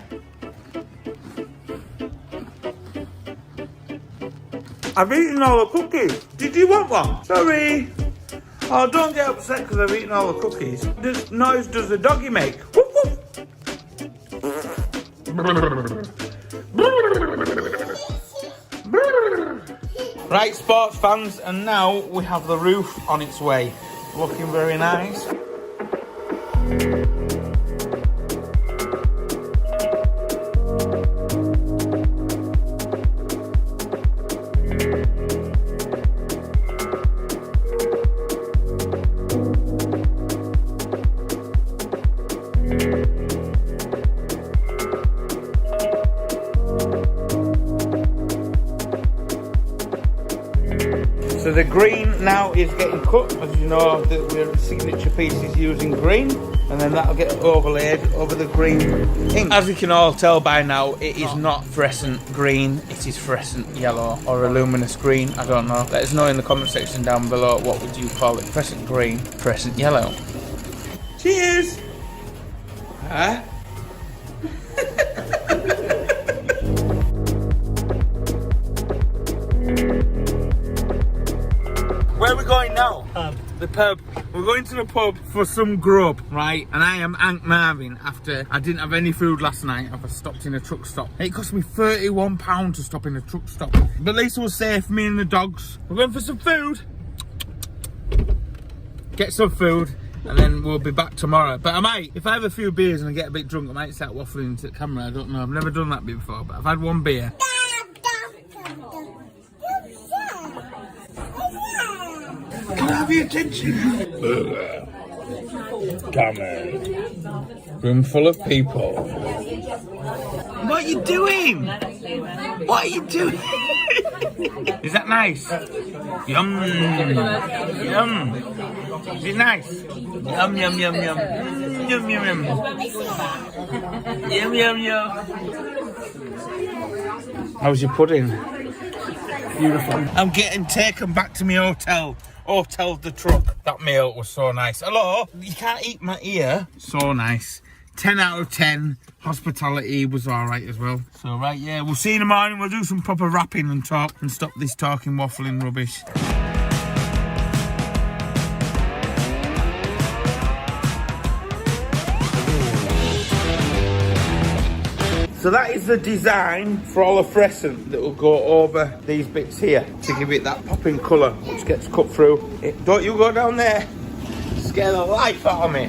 I've eaten all the cookies. Did you want one? Sorry. Oh, don't get upset because I've eaten all the cookies. This noise does the doggy make. Woof, woof. Right, sports fans, and now we have the roof on its way. Looking very nice. So the green now is getting cut, as you know, that we're signature pieces using green, and then that'll get overlaid over the green ink. As you can all tell by now, it is not fluorescent green, it is fluorescent yellow or luminous green, I don't know. Let us know in the comment section down below, what would you call it? Fluorescent green, fluorescent yellow. Cheers! Huh? Where are we going now? The pub. We're going to the pub for some grub, right? And I am Hank Marvin after I didn't have any food last night. I stopped in a truck stop. It cost me £31 to stop in a truck stop. But at least it was safe, me and the dogs. We're going for some food. Get some food. And then we'll be back tomorrow. But I might, if I have a few beers and I get a bit drunk, I might start waffling into the camera. I don't know. I've never done that before, but I've had one beer. Can I have your attention? Come on. Room full of people. What are you doing? What are you doing? Is that nice? Yum. Yum. Is it nice? Yum, yum, yum, yum. Yum, yum, yum. Yum, yum, yum. How's your pudding? Beautiful. I'm getting taken back to my hotel. Hotel the truck. That meal was so nice. Hello? You can't eat my ear. So nice. 10 out of 10. Hospitality was alright as well. So right, yeah, we'll see you in the morning. We'll do some proper rapping and talk and stop this talking, waffling rubbish. So that is the design for all the fluorescent that will go over these bits here to give it that popping colour which gets cut through. Don't you go down there. Scare the life out of me.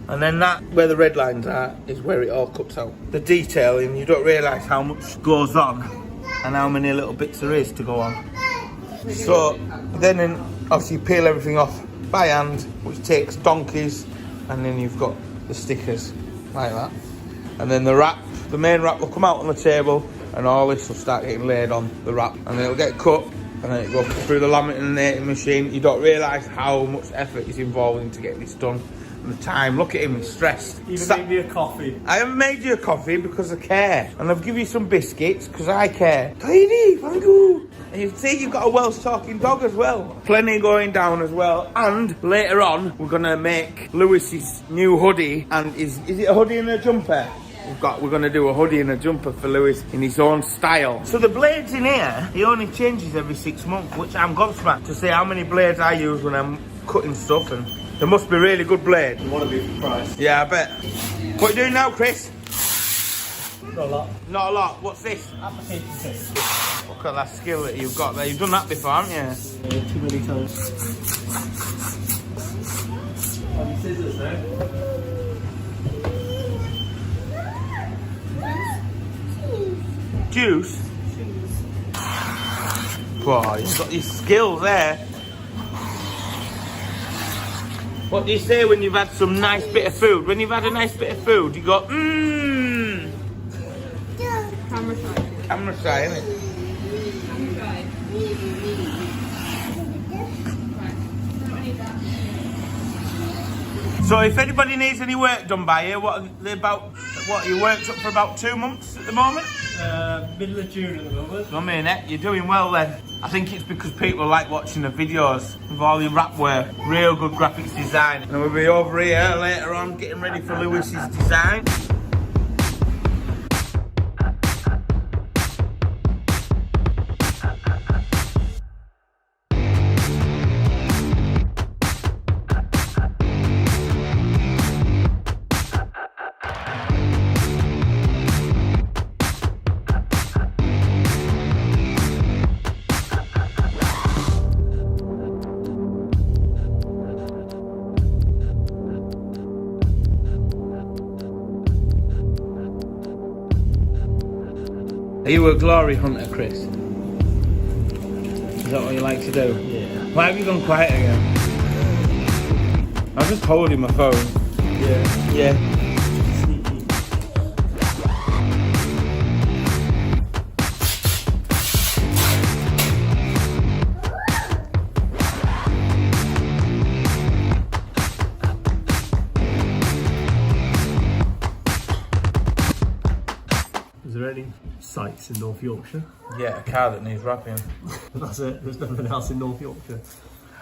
And then that, where the red lines are, is where it all cuts out. The detailing, you don't realise how much goes on and how many little bits there is to go on. So then obviously you peel everything off by hand, which takes donkeys, and then you've got the stickers like that, and then the wrap, the main wrap will come out on the table, and all this will start getting laid on the wrap, and then it'll get cut, and then it goes through the laminating machine. You don't realise how much effort is involved into getting this done, and the time. Look at him, he's stressed. You even made me a coffee. I haven't made you a coffee because I care, and I've given you some biscuits because I care. Tidy, thank you. And you see, you've got a Welsh talking dog as well. Plenty going down as well. And later on, we're gonna make Lewis's new hoodie. And is it a hoodie and a jumper? We're gonna do a hoodie and a jumper for Lewis in his own style. So the blades in here, he only changes every 6 months, which I'm gobsmacked to see how many blades I use when I'm cutting stuff. And they must be really good blades. You want to be surprised? Yeah, I bet. What are you doing now, Chris? Not a lot. Not a lot. What's this? Application test. Look at that skill that you've got there. You've done that before, haven't you? Yeah, too many times. Have you scissors there? Juice? Boy, you've got your skills there. What do you say when you've had some nice bit of food? When you've had a nice bit of food, you go, mmm. Camera shy. Camera shy, isn't it? So if anybody needs any work done by you, what you worked up for about 2 months at the moment? Middle of June at the moment. I mean, you're doing well then. I think it's because people like watching the videos of all your rap work. Real good graphics design. And we'll be over here later on getting ready for Lewis's design. Are you a glory hunter, Chris? Is that what you like to do? Yeah. Why have you gone quiet again? I was just holding my phone. Yeah. Yeah. Sneaky. Is there any Sykes in North Yorkshire? Yeah, a car that needs wrapping. That's it. There's nothing else in North Yorkshire.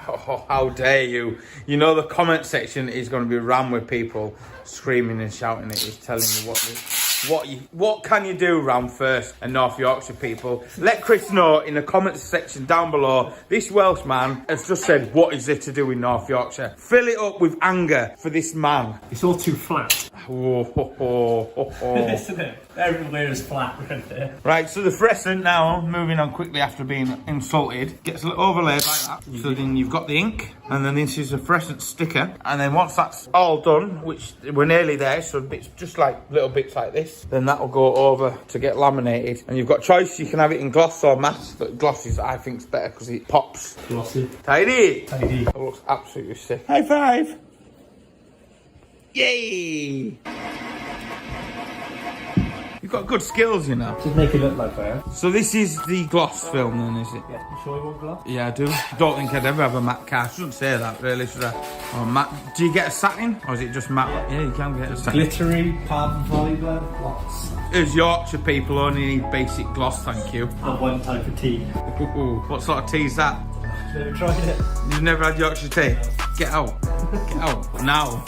Oh, how dare you. You know the comment section is going to be rammed with people screaming and shouting at you, telling you what can you do round Thirsk and North Yorkshire people. Let Chris know in the comments section down below. This Welshman has just said, what is there to do in North Yorkshire? Fill it up with anger for this man. It's all too flat. Oh, ho, ho, ho, ho. Isn't it? Everywhere is flat right there. Right, so the fluorescent now, moving on quickly after being insulted, gets overlaid like that. So then you've got the ink, and then this is a fluorescent sticker. And then once that's all done, which we're nearly there, so bits, just like little bits like this, then that will go over to get laminated. And you've got choice, you can have it in gloss or matte, but gloss is, I think, is better because it pops. Glossy. Tidy! Tidy. It looks absolutely sick. High five! Yay! You've got good skills, you know. Just make it look like that. So this is the gloss film then, is it? Yeah, you sure you want gloss? Yeah, I do. Don't think I'd ever have a matte car. I shouldn't say that, really, should I? Or matte. Do you get a satin? Or is it just matte? Yeah, you can get a satin. Glittery, carbon fibre, lots. As Yorkshire people only need basic gloss, thank you. And one type of tea. Ooh, what sort of tea is that? Never tried it. You've never had Yorkshire tea? Get out. Get out. Now.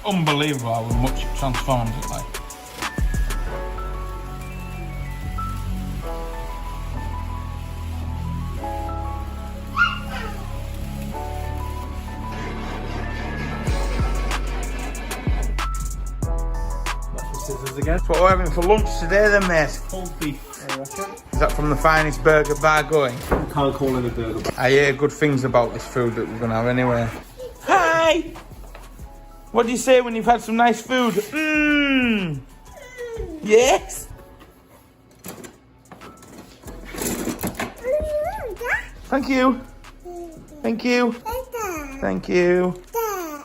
Unbelievable how much it transforms it like. Scissors again. That's what we're having for lunch today then, mate. Cold beef, I reckon. Is that from the finest burger bar going? You can't call it a burger bar. I hear good things about this food that we're going to have anyway. Hi! What do you say when you've had some nice food? Mmm! Yes? Thank you. Thank you. Thank you.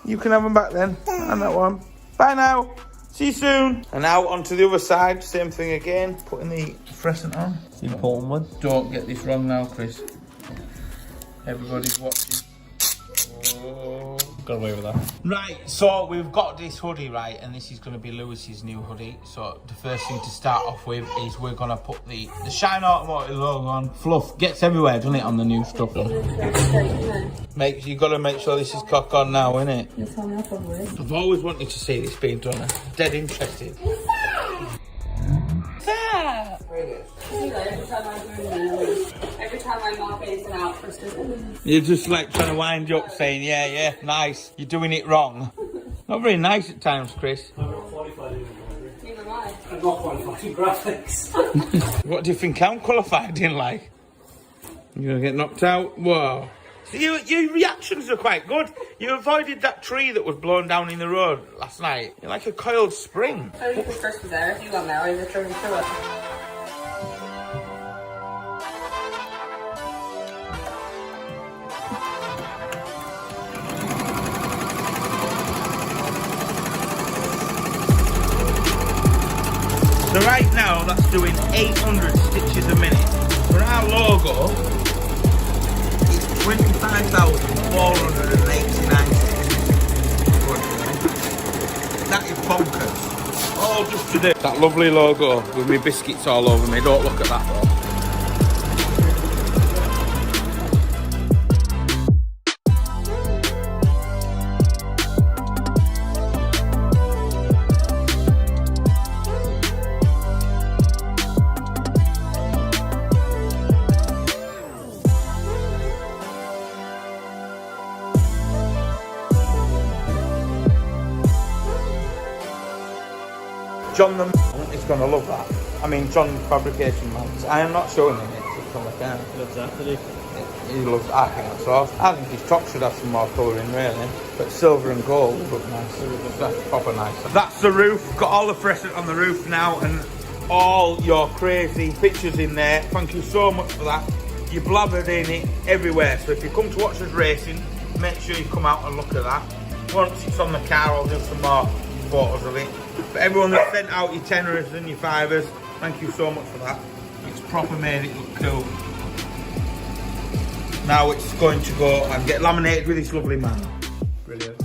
You can have them back then. And that one. Bye now. See you soon. And now onto the other side. Same thing again. Putting the fluorescent on. It's the important one. Don't get this wrong now, Chris. Everybody's watching. Oh. Got away with that. Right, so we've got this hoodie, right, and this is going to be Lewis's new hoodie. So the first thing to start off with is we're going to put the Shineautomotive logo on. Fluff gets everywhere, doesn't it, on the new stuff? You've got to make sure this is cock on now, innit? I've always wanted to see this being done. I'm dead interested. Every time I mop anything out for students. You're just like trying to wind you up saying, yeah, nice. You're doing it wrong. Not very nice at times, Chris. I'm not qualified in Neither am I. I'm not qualified in graphics. What do you think I'm qualified in, like? You're going to get knocked out? Whoa. So your reactions are quite good. You avoided that tree that was blown down in the road last night. You're like a coiled spring. I don't think this first was there. If you got now, I was driving through it. So right now, that's doing 800 stitches a minute. For our logo, it's 25,489 stitches. That is bonkers. All just to do that lovely logo with me biscuits all over me. Don't look at that though. John the is going to love that. I mean, John fabrication man. I am not showing him it. He loves that, does he? He loves. I think that's awesome. I think his top should have some more colouring, really. But silver and gold look nice. That's proper nice. That's the roof. Got all the freshet on the roof now, and all your crazy pictures in there. Thank you so much for that. You blabbered in it everywhere. So if you come to watch us racing, make sure you come out and look at that. Once it's on the car, I'll do some more photos of it. But everyone that sent out your tenors and your fivers, thank you so much for that. It's proper made it look cool. Now it's going to go and get laminated with this lovely man. Brilliant.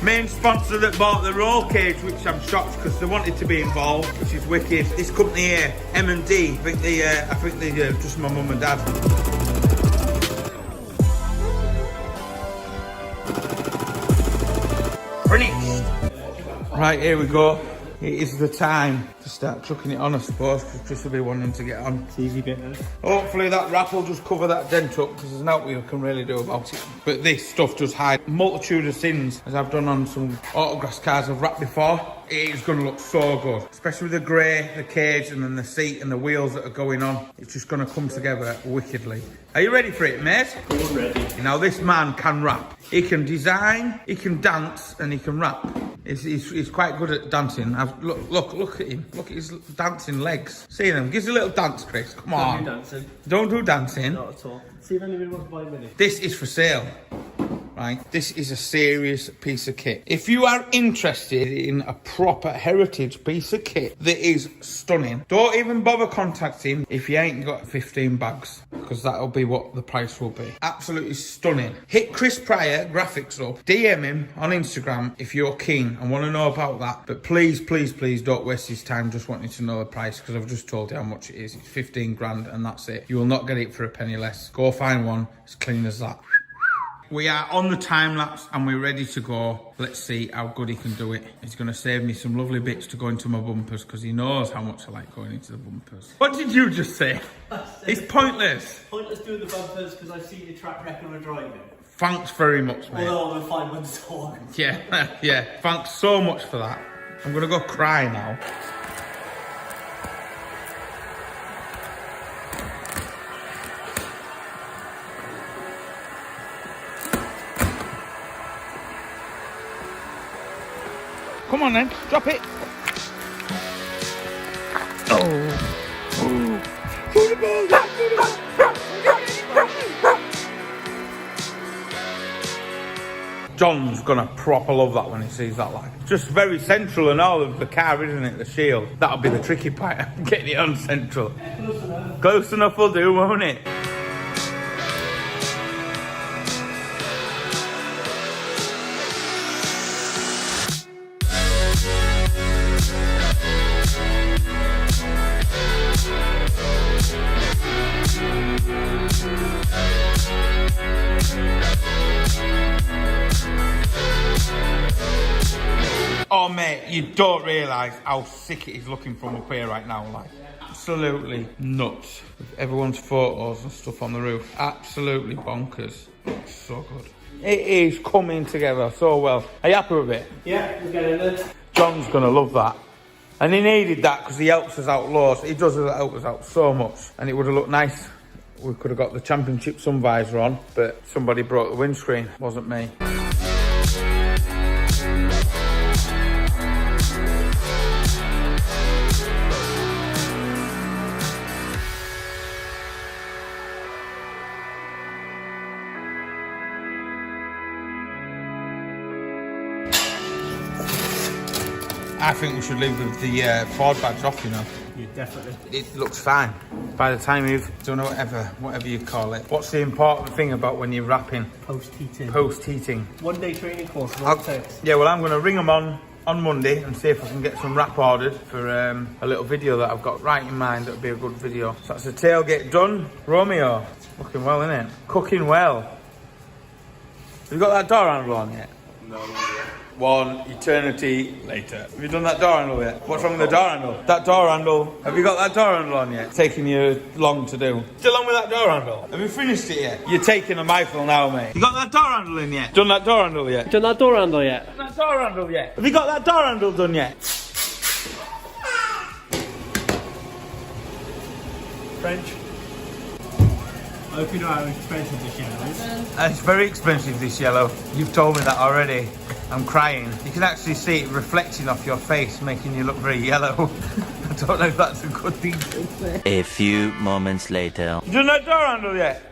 Main sponsor that bought the roll cage, which I'm shocked because they wanted to be involved, which is wicked. This company here, M&D, I think they're just my mum and dad. Finished. Right, here we go. It is the time to start chucking it on, I suppose, because Chris will be wanting to get on. It's easy bit now. Hopefully that wrap will just cover that dent up, because there's nothing we can really do about it. But this stuff does hide a multitude of sins, as I've done on some autograss cars I've wrapped before. It is going to look so good, especially with the grey, the cage, and then the seat and the wheels that are going on. It's just going to come together wickedly. Are you ready for it, mate? I'm ready. Now, this man can rap. He can design, he can dance, and he can rap. He's quite good at dancing. Look at him. Look at his dancing legs. See them? Give us a little dance, Chris. Come on. Don't do dancing. Don't do dancing. Not at all. See if anybody wants to buy a minute. This is for sale. Right, this is a serious piece of kit. If you are interested in a proper heritage piece of kit that is stunning, don't even bother contacting if you ain't got 15 bags, because that'll be what the price will be. Absolutely stunning. Hit Chris Pryor Graphics up, DM him on Instagram if you're keen and want to know about that. But please, please, please don't waste his time just wanting to know the price, because I've just told you how much it is. It's 15 grand and that's it. You will not get it for a penny less. Go find one as clean as that. We are on the time lapse and we're ready to go. Let's see how good he can do it. He's going to save me some lovely bits to go into my bumpers, because he knows how much I like going into the bumpers. What did you just say? It's pointless. Pointless doing the bumpers because I've seen your track record of driving. Thanks very much, mate. Well, I'm fine when it's on. Yeah, yeah. Thanks so much for that. I'm going to go cry now. Come on then, drop it. John's gonna proper love that when he sees that light. Just very central and all of the car, isn't it? The shield. That'll be the tricky part, getting it on central. Close enough will do, won't it? Oh Oh, mate, you don't realise how sick it is looking from up here right now. Like, absolutely nuts. With everyone's photos and stuff on the roof. Absolutely bonkers. Looks so good. It is coming together so well. Are you happy with it? Yeah, we're getting it. John's going to love that. And he needed that because he helps us out loads. He does help us out so much. And it would have looked nice. We could have got the championship sun visor on, but somebody broke the windscreen. It wasn't me. I think we should leave the Ford badge off, you know. Yeah, definitely. It looks fine. By the time you've done whatever you call it. What's the important thing about when you're wrapping? Post-heating. Post-heating. 1 day training course, what it takes. Yeah, well, I'm going to ring them on Monday and see if I can get some wrap ordered for a little video that I've got right in mind. That'll be a good video. So that's the tailgate done. Romeo, looking well, isn't it? Cooking well. Have you got that door handle on yet? No. One eternity later. Have you done that door handle yet? What's wrong with the door handle? That door handle. Have you got that door handle on yet? It's taking you long to do. Still on with that door handle? Have you finished it yet? You're taking a mouthful now, mate. You got that door handle in yet? Done that door handle yet? Done that door handle yet? Done that door handle yet? Have you got that door handle done yet? French. I hope you know how expensive this yellow is. It's very expensive, this yellow. You've told me that already. I'm crying. You can actually see it reflecting off your face, making you look very yellow. I don't know if that's a good thing to say. A few moments later. You done that door handle yet?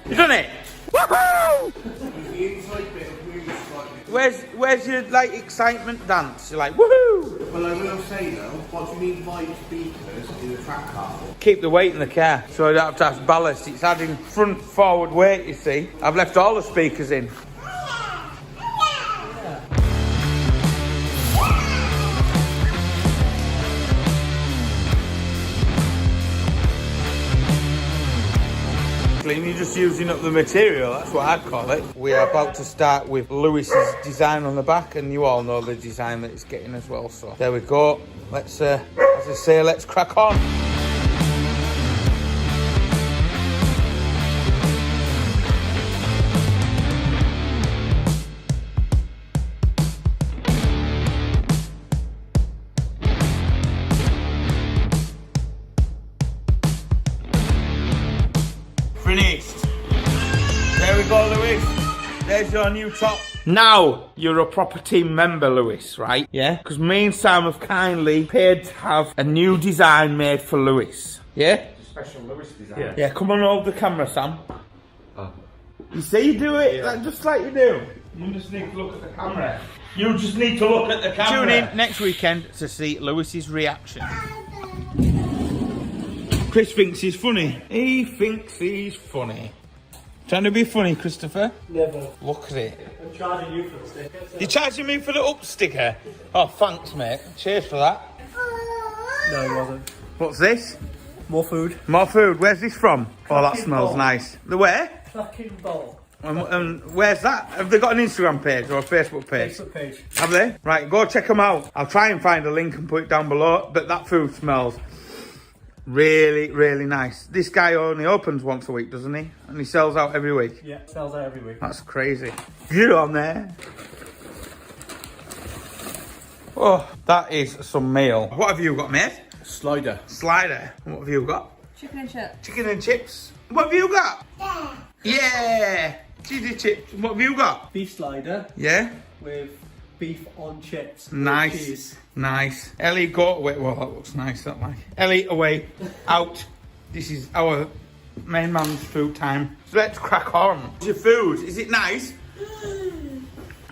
You done it? Woohoo! Where's your like excitement dance? You're like woohoo! Well, I will say though, what do you need by speakers in the track car? Keep the weight in the car, so I don't have to have ballast. It's adding front forward weight, you see. I've left all the speakers in. You're just using up the material, that's what I'd call it. We are about to start with Lewis's design on the back, and you all know the design that it's getting as well, so there we go. Let's, as I say, let's crack on. Finished. There we go, Lewis. There's your new top. Now you're a proper team member, Lewis, right? Yeah? Because me and Sam have kindly paid to have a new design made for Lewis. Yeah? Special Lewis design. Yeah, come on, hold the camera, Sam. You see you do it, just like you do. You just need to look at the camera. You just need to look at the camera. Tune in next weekend to see Lewis's reaction. Chris thinks he's funny. He thinks he's funny. Trying to be funny, Christopher? Never. Look at it. I'm charging you for the sticker. You're charging me for the up sticker? Oh, thanks, mate. Cheers for that. No, he wasn't. What's this? More food. More food. Where's this from? Oh, that Fucking smells bowl. nice. The where? Fucking bowl. And where's that? Have they got an Instagram page or a Facebook page? Facebook page. Have they? Right, go check them out. I'll try and find a link and put it down below. But that food smells really, really nice. This guy only opens once a week, doesn't he? And he sells out every week. Yeah, sells out every week. That's crazy. Get on there. Oh, that is some meal. What have you got, mate? Slider. Slider. What have you got? Chicken and chips. Chicken and chips. What have you got? Yeah. Cheesy chips. What have you got? Beef slider. Yeah. With beef on chips. Nice. With cheese. Nice. Ellie, go away. Well, that looks nice, that like. Ellie, away. Out. This is our main man's food time. So let's crack on. Your food, is it nice?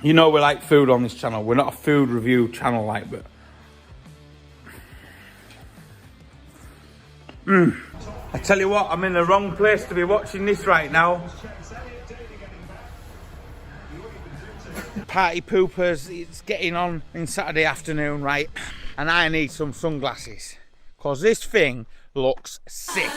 You know we like food on this channel. We're not a food review channel like, but... I tell you what, I'm in the wrong place to be watching this right now. Party poopers, it's getting on in Saturday afternoon, right? And I need some sunglasses, because this thing looks sick.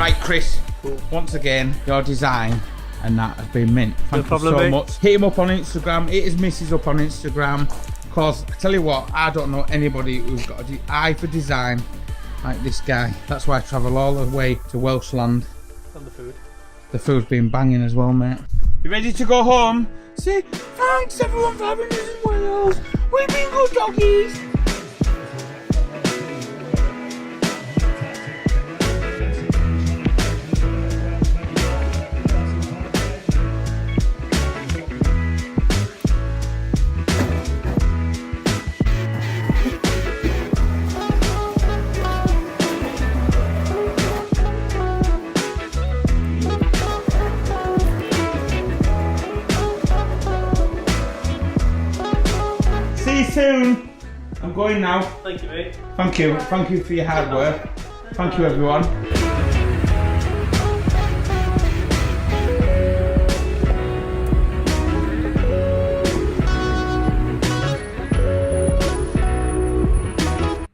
Right, Chris, once again, your design and that has been mint. Thank you so much. Hit him up on Instagram, hit his missus up on Instagram, because I tell you what, I don't know anybody who's got an eye for design like this guy. That's why I travel all the way to Welshland. And the food. The food's been banging as well, mate. You ready to go home? Say, thanks everyone for having us in Wales. We've been good doggies. Soon. I'm going now. Thank you, mate. Thank you. Thank you for your hard work. Thank you, everyone.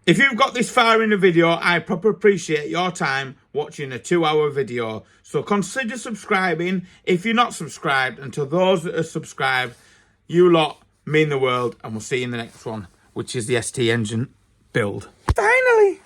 If you've got this far in the video, I proper appreciate your time watching a 2-hour video. So consider subscribing if you're not subscribed, and to those that are subscribed, you lot mean the world, and we'll see you in the next one, which is the ST engine build. Finally!